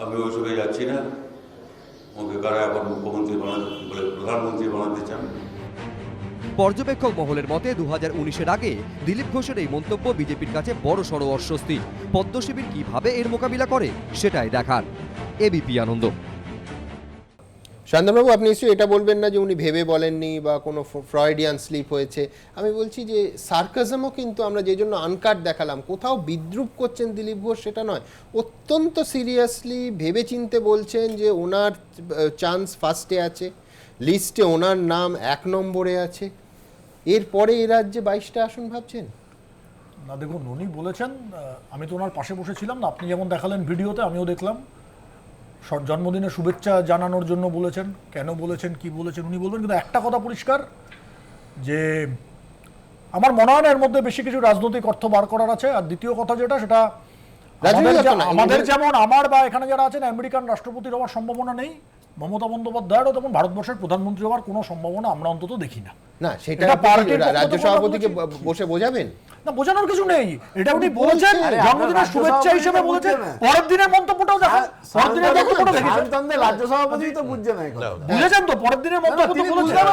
আমি ওইসবে যাচ্ছি না। ওকে কারা এখন মুখ্যমন্ত্রী বানাতে বলে প্রধানমন্ত্রী বানাতে চান। পর্যবেক্ষক মহলের মতে 2019-এর আগে দিলীপ ঘোষের এই মন্তব্য বিজেপির কাছে বড়সড় অস্বস্তি। পদ্ম শিবির কিভাবে এর মোকাবিলা করে সেটাই দেখার। এবিপি আনন্দ। শান্তনুবাবু, আপনি নিশ্চয়ই এটা বলবেন না যে উনি ভেবে বলেননি বা কোনো ফ্রয়েডিয়ান স্লিপ হয়েছে। আমি বলছি যে সার্কাজমও কিন্তু আমরা যে জন্য আনকাট দেখালাম, কোথাও বিদ্রুপ করছেন দিলীপ ঘোষ সেটা নয়, অত্যন্ত সিরিয়াসলি ভেবে চিনতে বলছেন যে ওনার চান্স ফার্স্টে আছে, লিস্টে ওনার নাম 1 নম্বরে আছে, এরপরে এই রাজ্যে 22টা আসন ভাবছেন না। দেখুন, উনি বলেছেন, আমি তো ওনার পাশে বসেছিলাম না, আপনি যেমন দেখালেন ভিডিওতে, আমিও দেখলাম, জন্মদিনে শুভেচ্ছা জানানোর জন্য বলেছেন। কেন বলেছেন, কি বলেছেন উনি বলবেন, কিন্তু একটা কথা পরিষ্কার যে আমার মনে হয় না এর মধ্যে বেশি কিছু রাজনৈতিক অর্থ বার করার আছে। আর দ্বিতীয় কথা যেটা, সেটা আমাদের যেমন আমার বা এখানে যারা আছেন আমেরিকান রাষ্ট্রপতির হওয়ার সম্ভাবনা নেই, মমতা বন্দ্যোপাধ্যায়েরও তখন ভারতবর্ষের প্রধানমন্ত্রী হওয়ার কোনো সম্ভাবনা আমরা অন্তত দেখি না। না, সেটা রাজ্য সভাপতিকে বসে বোঝাবেন না, বোঝানোর কিছু নেই। এটা উনি বলেছেন জন্মদিনের শুভেচ্ছা হিসেবে বলেছেন। পরের দিনের মন্তব্যটাও দেখেন, পরের দিনের মন্তব্যটা দেখেন, রাজ্য সভাপতি তো বুঝছে না, বুঝেছেন তো পরের দিনের মন্তব্য তো বলেছেন।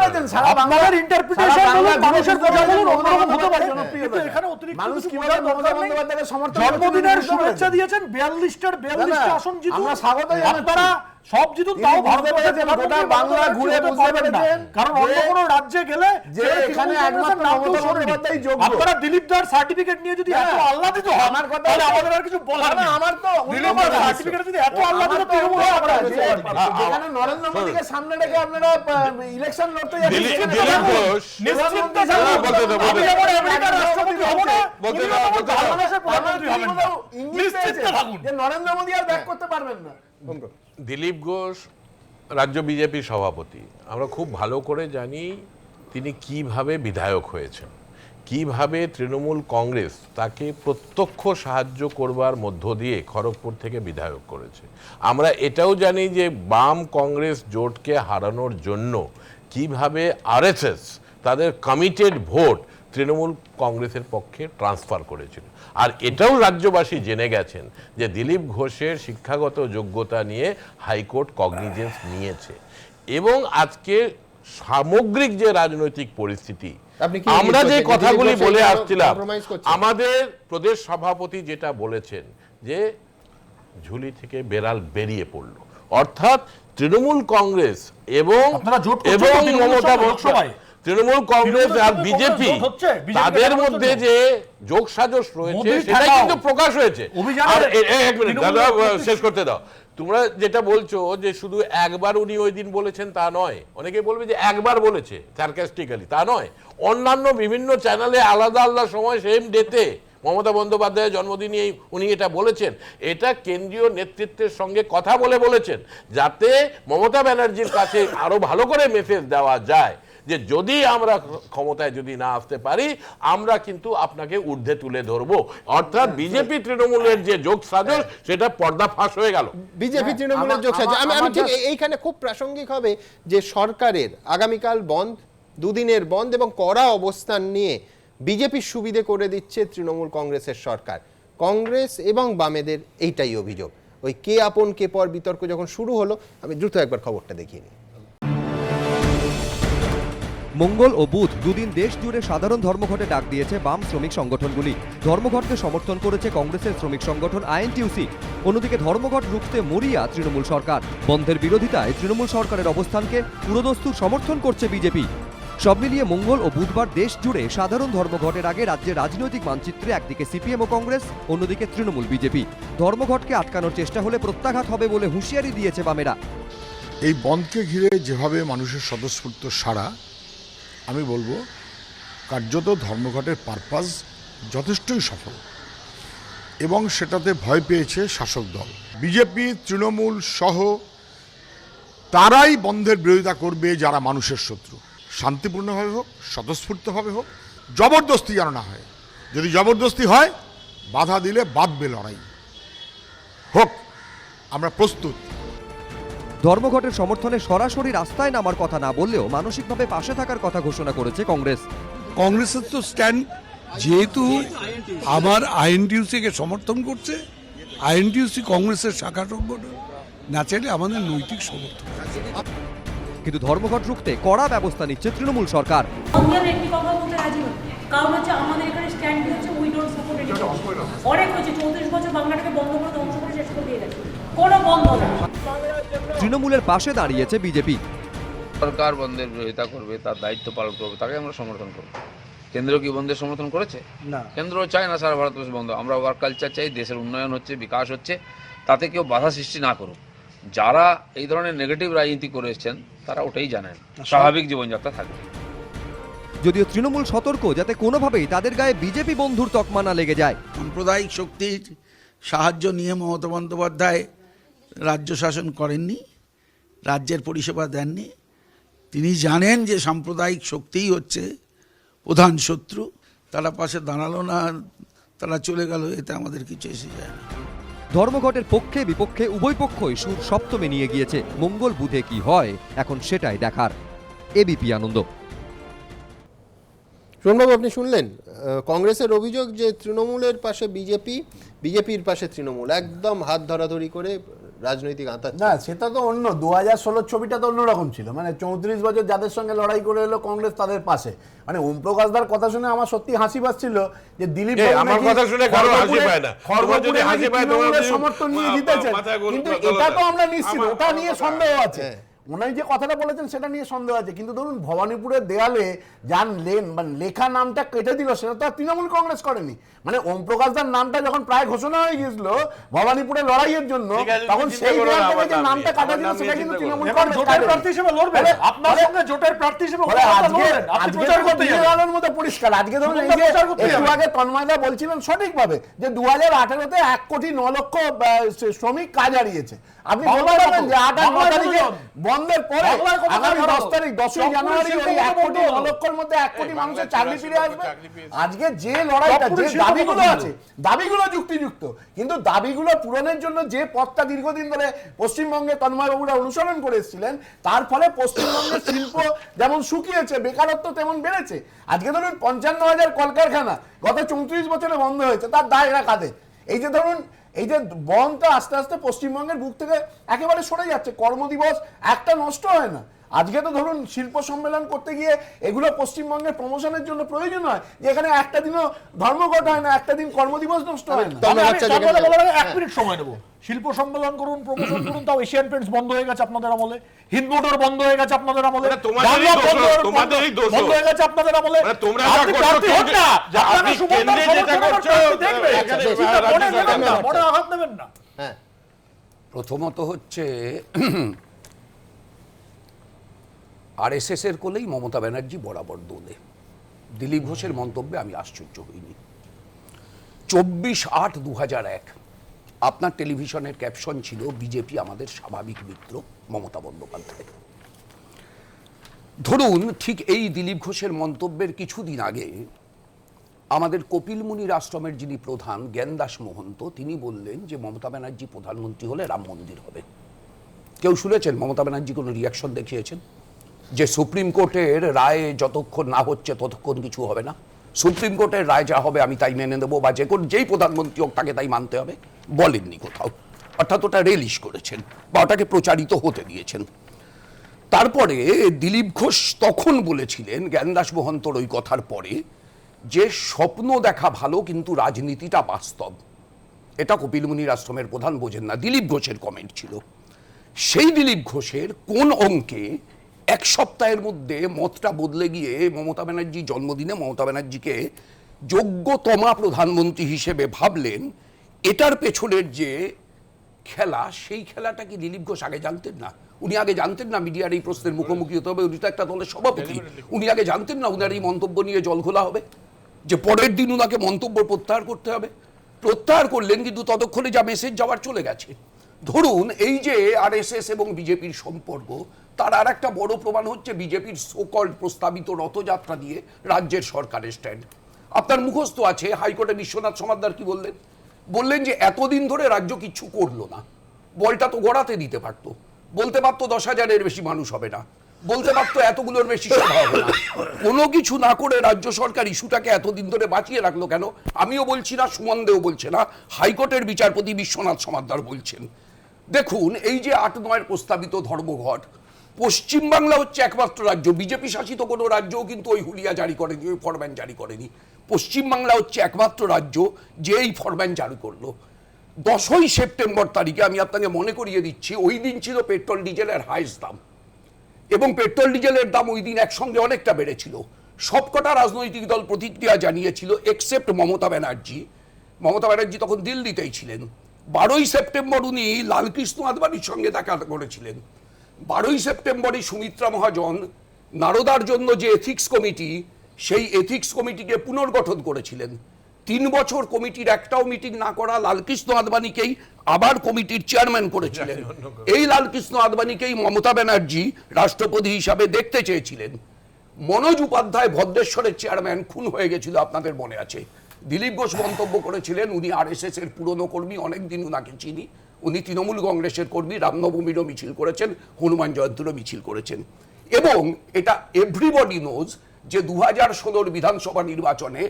আপনাদের ইন্টারপ্রিটেশন বলুন, মানুষের বোঝা বলুন, অন্যরকম হতে পারে, কিন্তু এখানে অতিরিক্ত মানুষ কিভাবে মমতা বন্দ্যোপাধ্যায়কে সমর্থন করবে? জন্মদিনের শুভেচ্ছা দিয়েছেন, 42টা আসন জিতুন, আমরা স্বাগত আপনারা সব জিতুন, তাও ভারতবর্ষের গোটা বাংলা ঘুরে বুঝতে পারবেন না, কারণ অন্য কোনো রাজ্যে গেলে যে এখানে একমাত্র মমতা বন্দ্যোপাধ্যায় যোগ্য। আপনারা দিলীপ দার সার্টিফিকেট নিয়ে যদি এত আহ্লাদিত হন, আমার কথা আমাদের আর কিছু বলার নেই। আমার তো দিলীপ দার সার্টিফিকেট যদি এত আহ্লাদিত তৃণমূল হয়, আমরা যেখানে নরেন্দ্র মোদীকে সামনে রেখে আপনারা ইলেকশন লড়তে যাচ্ছেন, নিশ্চিত আমি যেমন আমেরিকার রাষ্ট্রপতি হব না, বাংলাদেশের প্রধানমন্ত্রী হবেন না, নিশ্চিত থাকুন যে নরেন্দ্র মোদী আর ব্যাক করতে পারবেন না। দিলীপ ঘোষ রাজ্য বিজেপির সভাপতি, আমরা খুব ভালো করে জানি তিনি কিভাবে বিধায়ক হয়েছেন, কিভাবে তৃণমূল কংগ্রেস তাকে প্রত্যক্ষ সাহায্য করবার মধ্য দিয়ে খড়গপুর থেকে বিধায়ক করেছে। আমরা এটাও জানি যে বাম কংগ্রেস জোটকে হারানোর জন্য কিভাবে আরএসএস তাদের কমিটেড ভোট তৃণমূল কংগ্রেসের পক্ষে ট্রান্সফার করেছিল। আর এটাও রাজ্যবাসী জেনে গেছেন যে দিলীপ ঘোষের শিক্ষাগত যোগ্যতা নিয়ে হাইকোর্ট কগনিজেন্স নিয়েছে। এবং আজকে সামগ্রিক যে রাজনৈতিক পরিস্থিতি, আমরা যে কথাগুলি বলে আসছিলাম, আমাদের প্রদেশ সভাপতি যেটা বলেছেন যে ঝুলি থেকে বেড়াল বেরিয়ে পড়ল, অর্থাৎ তৃণমূল কংগ্রেস এবং মমতা বন্দ্যোপাধ্যায় তৃণমূল কংগ্রেস আর বিজেপি তাদের মধ্যে যে যোগসাজশ রয়েছে সেটা কিন্তু প্রকাশ হয়েছে। আর এক মিনিট দাদা, শেষ করতে দাও। তোমরা যেটা বলছো যে শুধু একবার উনি ওই দিন বলেছেন তা নয়, অনেকে বলবে যে একবার বলেছে সার্কাস্টিক্যালি, তা নয়। অন্যান্য বিভিন্ন চ্যানেলে আলাদা আলাদা সময় সেম ডেতে মমতা বন্দ্যোপাধ্যায়ের জন্মদিনে উনি এটা বলেছেন। এটা কেন্দ্রীয় নেতৃত্বের সঙ্গে কথা বলেছেন যাতে মমতা ব্যানার্জির কাছে আরো ভালো করে মেসেজ দেওয়া যায় যে যদি আমরা ক্ষমতায় যদি না আসতে পারি আমরা কিন্তু আপনাকে ঊর্ধ্বে তুলে ধরবো। অর্থাৎ বিজেপি তৃণমূলের যে যোগ সাজশ সেটা পর্দা ফাঁস হয়ে গেল। বিজেপি তৃণমূলের যোগ সাজশ। আমি ঠিক এইখানে খুব প্রাসঙ্গিক হবে যে সরকারের আগামীকাল বন্ধ, দুদিনের বন্ধ এবং কড়া অবস্থান নিয়ে বিজেপির সুবিধে করে দিচ্ছে তৃণমূল কংগ্রেসের সরকার। কংগ্রেস এবং বামেদের এইটাই অভিযোগ। ওই কে আপন কে পর বিতর্ক যখন শুরু হলো, আমি দ্রুত একবার খবরটা দেখিয়ে নিই। মঙ্গল ও বুধ দুদিন দেশ জুড়ে সাধারণ ধর্মঘটে ডাক দিয়েছে বাম শ্রমিক সংগঠনগুলি। ধর্মঘটকে সমর্থন করেছে কংগ্রেসের শ্রমিক সংগঠন আইএনটিইউসি। অন্যদিকে ধর্মঘট রুখতে মরিয়া তৃণমূল সরকার। বন্ধের বিরোধিতায় তৃণমূল সরকারের অবস্থানকে পুরোদস্তুর সমর্থন করছে বিজেপি। সব মিলিয়ে মঙ্গল ও বুধবার দেশ জুড়ে সাধারণ ধর্মঘটের আগে রাজ্যের রাজনৈতিক মানচিত্রে একদিকে সিপিএম ও কংগ্রেস, অন্যদিকে তৃণমূল বিজেপি। ধর্মঘটকে আটকানোর চেষ্টা হলে প্রত্যাঘাত হবে বলে হুঁশিয়ারি দিয়েছে বামেরা। এই বন্ধকে ঘিরে যেভাবে মানুষের স্বতঃস্ফূর্ত সাড়া, আমি বলবো কার্যত ধর্মঘটের পারপাস যথেষ্টই সফল এবং সেটাতে ভয় পেয়েছে শাসক দল। বিজেপি, তৃণমূল সহ তারাই বন্ধের বিরোধিতা করবে যারা মানুষের শত্রু। শান্তিপূর্ণভাবে হোক, স্বতঃস্ফূর্তভাবে হোক, জবরদস্তি যেন না হয়। যদি জবরদস্তি হয়, বাধা দিলে বাঁধবে লড়াই হোক, আমরা প্রস্তুত। ধর্মঘটের সমর্থনে সরাসরি রাস্তায় নামার কথা না বললেও মানসিকভাবে পাশে থাকার কথা ঘোষণা করেছে কংগ্রেস। কংগ্রেসের তো স্ট্যান্ড, যেহেতু আমার আইএনটিইউসিকে সমর্থন করছে, আইএনটিইউসি কংগ্রেসের শাখা সংগঠন, না চাইলে আমাদের নৈতিক সমর্থন। কিন্তু ধর্মঘট রুখতে কড়া ব্যবস্থা নিচ্ছে তৃণমূল সরকার। একটি কথা বলতে রাজি নয়, কারণ হচ্ছে আমাদের এখানে স্ট্যান্ড হচ্ছে উই ডোন্ট সাপোর্ট এনি। অনেক হয়েছে, 34 বছর বাংলাটাকে বন্ধ করে ধ্বংস করে শেষ করে দিয়ে গেছে, কোনো বন্ধ হবে না। তৃণমূলের পাশে দাঁড়িয়েছে বিজেপি। সরকার বন্ধের বিরোধিতা করবে, তার দায়িত্ব পালন করবে, তাকে আমরা সমর্থন করব। কেন্দ্র কি বন্ধের সমর্থন করেছে? না, কেন্দ্র চায় না সারা ভারতবর্ষে বন্ধ। আমরা ওয়ার্ক কালচার চাই, দেশের উন্নয়ন হচ্ছে, বিকাশ হচ্ছে, তাতে কেউ বাধা সৃষ্টি না করুক। যারা এই ধরনের নেগেটিভ রাজনীতি করে এসছেন তারা ওটাই জানেন, স্বাভাবিক জীবনযাত্রা থাকবে। যদিও তৃণমূল সতর্ক যাতে কোনোভাবেই তাদের গায়ে বিজেপি বন্ধুর তকমা না লেগে যায়। সাম্প্রদায়িক শক্তির সাহায্য নিয়ে মমতা বন্দ্যোপাধ্যায় রাজ্য শাসন করেননি, রাজ্যের পরিষেবা দেননি। তিনি জানেন যে সাম্প্রদায়িক শক্তিই হচ্ছে প্রধান শত্রু। তারা পাশে দাঁড়ালো না, তারা চলে গেল, এতে আমাদের কিছু এসে যায় না। ধর্মঘটের পক্ষে বিপক্ষে উভয় পক্ষই সুর সপ্তমে নিয়ে গিয়েছে। মঙ্গল বুধে কি হয় এখন সেটাই দেখার। এবিপি আনন্দ। সোমবাবু, আপনি শুনলেন কংগ্রেসের অভিযোগ যে তৃণমূলের পাশে বিজেপি, বিজেপির পাশে তৃণমূল, একদম হাত ধরাধরি করে রাজনৈতিক আঁতা। না, সেটা তো অন্য 2016 ছবিটা তো অন্যরকম ছিল। মানে 34 বছর যাদের সঙ্গে লড়াই করে এলো কংগ্রেস, তাদের পাশে। মানে ওম প্রকাশদার কথা শুনে আমার সত্যি হাসি পাচ্ছিল যে দিলীপ আমার কথা শুনে কারো হাসি পায় না, খড়গপুরে হাসি পায়, তোমাদের সমর্থন নিয়ে জিতেছেন। কিন্তু এটা তো আমরা নিশ্চিত, ওটা নিয়ে সন্দেহ আছে। উনি যে কথাটা বলেছেন সেটা নিয়ে সন্দেহ আছে। কিন্তু ধরুন ভবানীপুরের দেয়ালে যান লেখা নামটা কেটে দিল, সেটা তো আর তৃণমূল কংগ্রেস করেনি। মানে ওম প্রকাশদার নামটা যখন প্রায় ঘোষণা হয়ে গিয়েছিল ভবানীপুরে লড়াইয়ের জন্য, তখন সেই দেয়াল থেকে যে নামটা কাটা দিল সেটা কিন্তু তৃণমূল কংগ্রেস জোটের প্রার্থী হিসেবে লড়বে। আপনার সঙ্গে জোটের প্রার্থী হিসেবে আজকের মধ্যে পরিষ্কার। আজকে ধরুন এই যে একটু আগে তন্ময়দা বলছিলেন সঠিকভাবে যে 2018-তে 1,09,00,000 শ্রমিক কাজ হারিয়েছে। আপনি বলতে পারবেন যে 8-9 তারিখে বন্ধের পরে আগামী 10 তারিখ 10ই জানুয়ারি ওই 1,09,00,000-এর মধ্যে 1 কোটি মানুষের চাকরি ফিরে আসবে। আজকে যে লড়াইটা, যে দাবিগুলো আছে, দাবিগুলো যুক্তিযুক্ত, কিন্তু দাবিগুলো পূরণের জন্য যে পথটা দীর্ঘদিন ধরে পশ্চিমবঙ্গে তন্ময়বাবুরা অনুসরণ করে এসেছিলেন, তার ফলে পশ্চিমবঙ্গের শিল্প যেমন শুকিয়েছে, বেকারত্ব তেমন বেড়েছে। আজকে ধরুন 55,000 কলকারখানা গত 34 বছরে বন্ধ হয়েছে, তার দায়রা কাঁধে। এই যে ধরুন এই যে বনটা আস্তে আস্তে পশ্চিমবঙ্গের বুক থেকে একেবারে সরে যাচ্ছে, কর্মদিবস একটা নষ্ট হয় না। আজকে তো ধরুন শিল্প সম্মেলন করতে গিয়ে এগুলো পশ্চিমবঙ্গের প্রমোশনের জন্য প্রয়োজন হয়, যে এখানে একটা দিনও ধর্মঘট হয় না, একটা দিন কর্মদিবস নষ্ট হয় না। এক মিনিট সময় নেবো। শিল্প সম্মেলন করুন, প্রমোশন করুন, তাও এশিয়ান পেন্টস বন্ধ হয়ে গেছে আপনাদের আমলে, হিন্দ মোটর বন্ধ হয়ে গেছে আপনাদের আমলে, বন্ধ হয়ে গেছে আপনাদের আমলে। প্রথমত হচ্ছে আরএসএস এর কোলেই মমতা ব্যানার্জি বরাবর দোলে। দিলীপ ঘোষের মন্তব্যে আমি আশ্চর্য হইনি। 24/8/2001 আপনার টেলিভিশনের ক্যাপশন ছিল বিজেপি আমাদের স্বাভাবিক মিত্র মমতা বন্দ্যোপাধ্যায়। ধরুন ঠিক এই দিলীপ ঘোষের মন্তব্যের কিছুদিন আগে আমাদের কপিল মুনির আশ্রমের যিনি প্রধান জ্ঞানদাস মহন্ত, তিনি বললেন যে মমতা ব্যানার্জি প্রধানমন্ত্রী হলে রাম মন্দির হবে। কেউ শুনেছেন মমতা ব্যানার্জি কোনো রিয়াকশন দেখিয়েছেন? যে সুপ্রিম কোর্টের রায় যতক্ষণ না হচ্ছে ততক্ষণ কিছু হবে না, সুপ্রিম কোর্টের রায় যা হবে আমি তাই মেনে নেবো, বা যেই প্রধানমন্ত্রী হোক তাকে তাই মানতে হবে, বলেননি কোথাও। অর্থাৎ ওটা রেলিশ করেছেন বা ওটাকে প্রচারিত হতে দিয়েছেন। তারপরে দিলীপ ঘোষ তখন বলেছিলেন জ্ঞানদাস মহন্তর ওই কথার পরে যে স্বপ্ন দেখা ভালো কিন্তু রাজনীতিটা বাস্তব। এটা কপিল মুনির আশ্রমের প্রধান বোঝেন না, দিলীপ ঘোষের কমেন্ট ছিল। সেই দিলীপ ঘোষের কোন অঙ্কে এক সপ্তাহের মধ্যে মতটা বদলে গিয়ে মমতা ব্যানার্জি জন্মদিনে মমতা ব্যানার্জিকে যোগ্যতমা প্রধানমন্ত্রী হিসেবে ভাবলেন, এটার পেছনের যে খেলা, সেই খেলাটা কি দিলীপ ঘোষ আগে জানতেন না? উনি আগে জানতেন না মিডিয়ার এই প্রশ্নের মুখোমুখি হতে হবে? উনি তো একটা দলের সভাপতি, উনি আগে জানতেন না উনার এই মন্তব্য নিয়ে জল ঘোলা হবে, যে পরের দিন উনাকে মন্তব্য প্রত্যাহার করতে হবে? প্রত্যাহার করলেন, কিন্তু ততক্ষণে যা মেসেজ যাওয়ার চলে গেছে। ধরুন এই যে আরএসএস এবং বিজেপির সম্পর্ক, তার আর একটা বড় প্রমাণ হচ্ছে বিজেপির সোকল্ড প্রস্তাবিত রথযাত্রা দিয়ে রাজ্যের সরকারের স্ট্যান্ড। আপনার মুখস্থ আছে হাইকোর্টে বিশ্বনাথ সমাদ্দার কি বললেন? বললেন যে এতদিন ধরে রাজ্য কিচ্ছু করলো না, বলটা তো গড়াতে দিতে পারতো, বলতে পারতো 10,000-এর বেশি মানুষ হবে না, বলতে পারতো এতগুলোর বেশি সভা হবে না। কোনো কিছু না করে রাজ্য সরকার ইস্যুটাকে এতদিন ধরে বাঁচিয়ে রাখলো কেন? আমিও বলছি না, সুমন দেও বলছে না, হাইকোর্টের বিচারপতি বিশ্বনাথ সমাদ্দার বলছেন। দেখুন এই যে 8-9 প্রস্তাবিত ধর্মঘট, পশ্চিমবাংলা হচ্ছে একমাত্র রাজ্য, বিজেপি শাসিত কোনো রাজ্যও কিন্তু ওই হুলিয়া জারি করেনি, ওই ফরম্যান জারি করেনি। পশ্চিমবাংলা হচ্ছে একমাত্র রাজ্য যে এই ফরম্যান জারি করলো। 10ই সেপ্টেম্বর তারিখে আমি আপনাকে মনে করিয়ে দিচ্ছি, ওই দিন ছিল পেট্রোল ডিজেলের হাইস্ট দাম, এবং পেট্রোল ডিজেলের দাম ওই দিন একসঙ্গে অনেকটা বেড়েছিল। সবকটা রাজনৈতিক দল প্রতিক্রিয়া জানিয়েছিল এক্সেপ্ট মমতা ব্যানার্জি। মমতা ব্যানার্জি তখন দিল্লিতেই ছিলেন। 12ই সেপ্টেম্বর উনি লালকৃষ্ণ আদবানির সঙ্গে দেখা করেছিলেন। 12ই সেপ্টেম্বরই সুমিত্রা মহাজন নারদার জন্য যে এথিক্স কমিটি, সেই এথিক্স কমিটিকে পুনর্গঠন করেছিলেন। 3 বছর কমিটির একটাও মিটিং না করা লালকৃষ্ণ আদবানিকেই আবার কমিটির চেয়ারম্যান করেছিলেন। এই লালকৃষ্ণ আদবানিকেই মমতা ব্যানার্জি রাষ্ট্রপতি হিসাবে দেখতে চেয়েছিলেন। মনোজ উপাধ্যায় ভদ্রেশ্বরের চেয়ারম্যান খুন হয়ে গেছিল, আপনাদের মনে আছে। দিলীপ ঘোষ মন্তব্য করেছিলেন উনি আরএসএস এর পুরনো কর্মী, অনেকদিন উনাকে চিনি, উনি তৃণমূল কংগ্রেসের কর্মী, রামনবমীরও মিছিল করেছেন, হনুমান জয়ন্তীরও মিছিল করেছেন। এবং এটা এভরিবডি নোজ যে 2016 বিধানসভা নির্বাচনে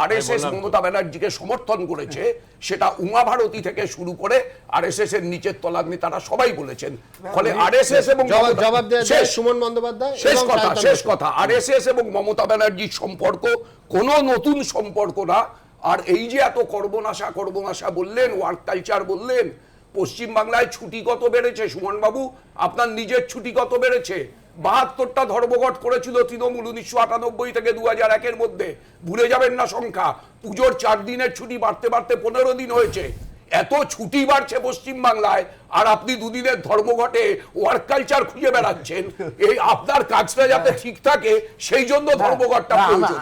আরএসএস মমতা ব্যানার্জিকে সমর্থন করেছে, সেটা উমা ভারতী থেকে শুরু করে আরএসএস এর নিচের তলার নেতারা সবাই বলেছেন। ফলে আরএসএস এবং সুমন বন্দ্যোপাধ্যায় শেষ কথা আরএসএস এবং মমতা ব্যানার্জির সম্পর্ক কোনো নতুন সম্পর্ক না। আর এই যে এত কর্মনাশা বললেন, ওয়ার্ক কালচার বললেন, পশ্চিমবাংলায় ছুটি কত বেড়েছে সুমন বাবু? আপনার নিজের ছুটি কত বেড়েছে? 72টা ধর্মঘট করেছিল তৃণমূল 1998 থেকে 2001-এর মধ্যে, ভুলে যাবেন না সংখ্যা। পুজোর 4 দিনের ছুটি বাড়তে বাড়তে 15 দিন হয়েছে। এত ছুটি বাড়ছে পশ্চিমবাংলায়, আর আপনি 2 দিনের ধর্মঘটে ওয়ার্ক কালচার খুঁজে বেড়াচ্ছেন। এই আপনার কাজটা যাতে ঠিক থাকে সেই জন্য ধর্মঘটটা প্রয়োজন।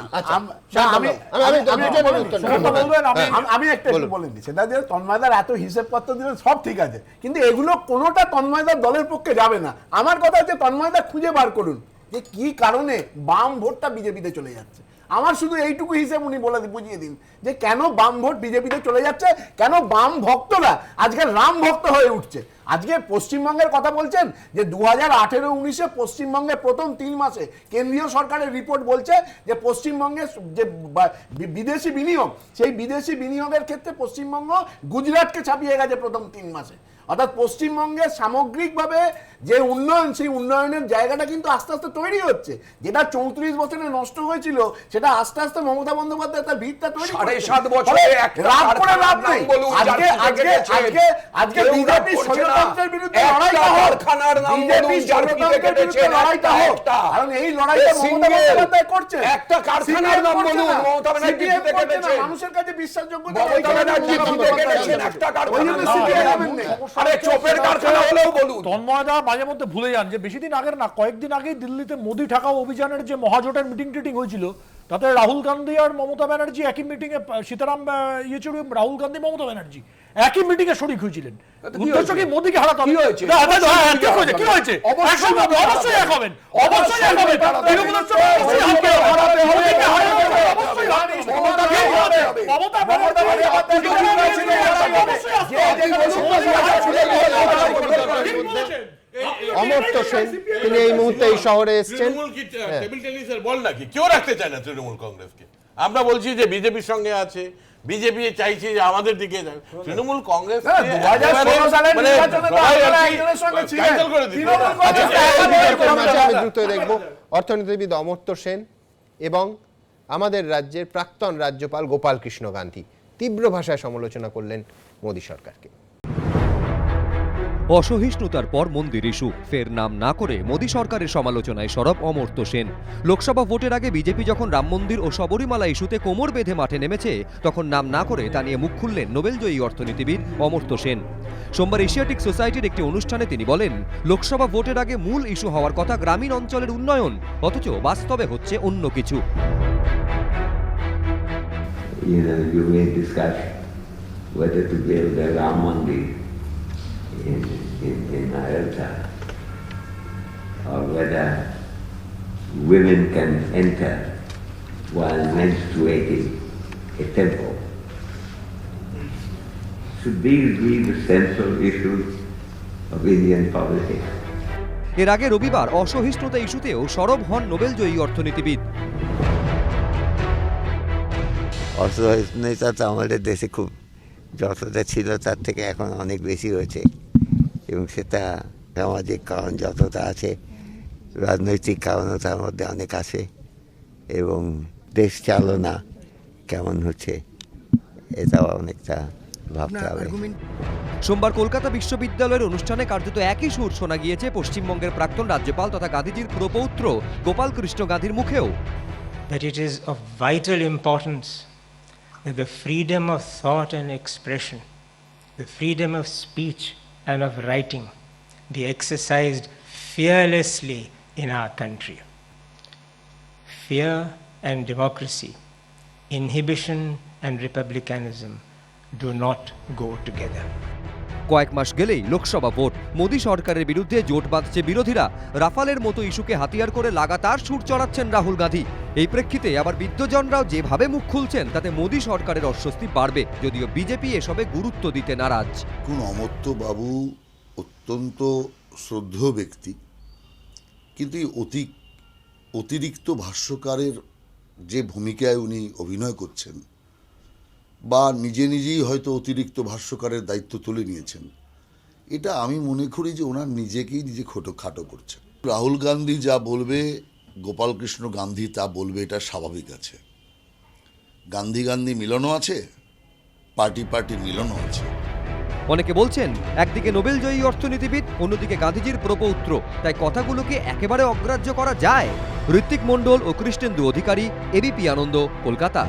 আমি একটা বলে দিচ্ছি, সেটা যে তন্ময়দার এত হিসেবপত্র দিলেন সব ঠিক আছে, কিন্তু এগুলো কোনোটা তন্ময়দার দলের পক্ষে যাবে না। আমার কথা হচ্ছে তন্ময়দা খুঁজে বার করুন যে কি কারণে বাম ভোটটা বিজেপিতে চলে যাচ্ছে। আমার শুধু এইটুকু হিসেব উনি বুঝিয়ে দিন যে কেন বাম ভোট বিজেপিতে চলে যাচ্ছে, কেন বাম ভক্তরা আজকে রাম ভক্ত হয়ে উঠছে। আজকে পশ্চিমবঙ্গের কথা বলছেন যে 2018-19 পশ্চিমবঙ্গে প্রথম 3 মাসে কেন্দ্রীয় সরকারের রিপোর্ট বলছে যে পশ্চিমবঙ্গে যে বিদেশি বিনিয়োগ, সেই বিদেশি বিনিয়োগের ক্ষেত্রে পশ্চিমবঙ্গ গুজরাটকে ছাপিয়ে গেছে প্রথম 3 মাসে। অর্থাৎ পশ্চিমবঙ্গের সামগ্রিকভাবে যে উন্নয়ন, সেই উন্নয়নের জায়গাটা কিন্তু আস্তে আস্তে তৈরি হচ্ছে। যেটা 34 বছরে নষ্ট হয়েছিল সেটা আস্তে আস্তে মমতা বন্দ্যোপাধ্যায় তার ভিতটা তৈরি করেছে। 7.5 বছরে একটা রাত করে লাভ নেই। আজকে বিজেপি স্বৈরতন্ত্রের বিরুদ্ধে লড়াইটা হোক, বিজেপি স্বৈরতন্ত্রের বিরুদ্ধে লড়াইটা হোক, কারণ এই লড়াইটা মমতা বন্দ্যোপাধ্যায় করছে। একটা কারখানার নাম বলুন মমতা ব্যানার্জি জিতে কেটেছে, মানুষের কাছে বিশ্বাসযোগ্যতা মমতা ব্যানার্জি জিতে কেটেছেন একটা কারখানার নাম। আরে চোপের কারখানা হলেও বলুন। তন্ময়দা মাঝে মধ্যে ভুলে যান যে বেশি দিন আগের না, কয়েকদিন আগেই দিল্লিতে মোদি ঠেকাও অভিযানের যে মহাজোটের মিটিং টিটিং হয়েছিল, তাতে রাহুল গান্ধী আর মমতা ব্যানার্জি একই মিটিং এ, সীতারাম ইয়েচুরি, রাহুল গান্ধী মমতা ব্যানার্জি একই মিটিং এ শরিক হয়েছিলেন। উদ্দেশ্য কি মোদিকে হারাতে হবে? কি হয়েছে? কি হয়েছে? অবশ্যই এক হবেন, অবশ্যই এক হবেন। তৃণমূলের সঙ্গে অবশ্যই হারাতে হবে, মোদিকে হারাতে হবে, অবশ্যই হারাতে হবে। মমতা অমর্ত্য সেন তিনি এই মুহূর্তে এই শহরে এসেছেন। তৃণমূল কি টেবিল টেনিসের বল নাকি? কেউ রাখতে চায় না তৃণমূল কংগ্রেসকে। আমরা বলছি যে বিজেপির সঙ্গে আছে, বিজেপি চাইছে যে আমাদের দিকে যাবে, তৃণমূল কংগ্রেস আমি দ্রুত দেখব অর্থনীতিবিদ অমর্ত্য সেন এবং আমাদের রাজ্যের প্রাক্তন রাজ্যপাল গোপাল কৃষ্ণ গান্ধী তীব্র ভাষায় সমালোচনা করলেন মোদী সরকারকে। অসহিষ্ণুতার পর মন্দির ইস্যু, ফের নাম না করে মোদী সরকারের সমালোচনায় সরব অমর্ত্য সেন। লোকসভা ভোটের আগে বিজেপি যখন রাম মন্দির ও শবরীমালা ইস্যুতে কোমর বেঁধে মাঠে নেমেছে, তখন নাম না করে তা নিয়ে মুখ খুললেন নোবেলজয়ী অর্থনীতিবিদ অমর্ত্য সেন। সোমবার এশিয়াটিক সোসাইটির একটি অনুষ্ঠানে তিনি বলেন, লোকসভা ভোটের আগে মূল ইস্যু হওয়ার কথা গ্রামীণ অঞ্চলের উন্নয়ন, অথচ বাস্তবে হচ্ছে অন্য কিছু। in Ayodhya, or whether women can enter while menstruating a temple. Should these be the central issues of Indian politics? এর আগে রবিবার অসহিষ্ণুতা ইস্যুতেও সরব হন নোবেলজয়ী অর্থনীতিবিদ। অসহিষ্ণুতা তো আমাদের দেশে খুব যতটা ছিল তার থেকে এখন অনেক বেশি হয়েছে, এবং সেটা সামাজিক কারণ যতটা আছে, রাজনৈতিক কারণও তার মধ্যে অনেক আছে, এবং দেশ চালনা কেমন হচ্ছে এটাও অনেকটা ভাবতে হবে। সোমবার কলকাতা বিশ্ববিদ্যালয়ের অনুষ্ঠানে কার্যত একই সুর শোনা গিয়েছে পশ্চিমবঙ্গের প্রাক্তন রাজ্যপাল তথা গান্ধীজির প্রপৌত্র গোপাল কৃষ্ণ গান্ধীর মুখেও। That it is of vital importance that the freedom of thought and expression, the freedom of speech and of writing be exercised fearlessly in our country. Fear and democracy, inhibition and republicanism do not go together. কয়েক মাস গেলেই Lok Sabha vote, Modi সরকারের বিরুদ্ধে জোট বাঁধছে বিরোধীরা। রাফালের মতো ইস্যুকে হাতিয়ার করে লাগাতার সুর চড়াচ্ছেন রাহুল গান্ধী। এই প্রেক্ষিতে আবার বিদ্বজনরাও যেভাবে মুখ খুলছেন, তাতে মোদী সরকারের অস্বস্তি বাড়বে, যদিও বিজেপি এসবে গুরুত্ব দিতে নারাজ। কোন অমর্ত্য বাবু অত্যন্ত শ্রদ্ধেয় ব্যক্তি, কিন্তু এই অতিরিক্ত ভাষ্যকারের যে ভূমিকায় উনি অভিনয় করছেন, বা নিজেই হয়তো অতিরিক্ত ভাষ্যকারের দায়িত্ব তুলে নিয়েছেন, এটা আমি মনে করি যে ওনার নিজেকেই নিজে খাটো করছেন। রাহুল গান্ধী যা বলবে, গোপাল কৃষ্ণ গান্ধী তা বলবে, এটা স্বাভাবিক আছে। গান্ধী মিলনও আছে, পার্টি মিলনও আছে। অনেকে বলছেন, একদিকে নোবেলজয়ী অর্থনীতিবিদ, অন্যদিকে গান্ধীজির প্রপৌত্র, তাই কথাগুলোকে একেবারে অগ্রাহ্য করা যায়? ঋত্বিক মণ্ডল ও কৃষ্ণেন্দু অধিকারী, এবিপি আনন্দ, কলকাতা।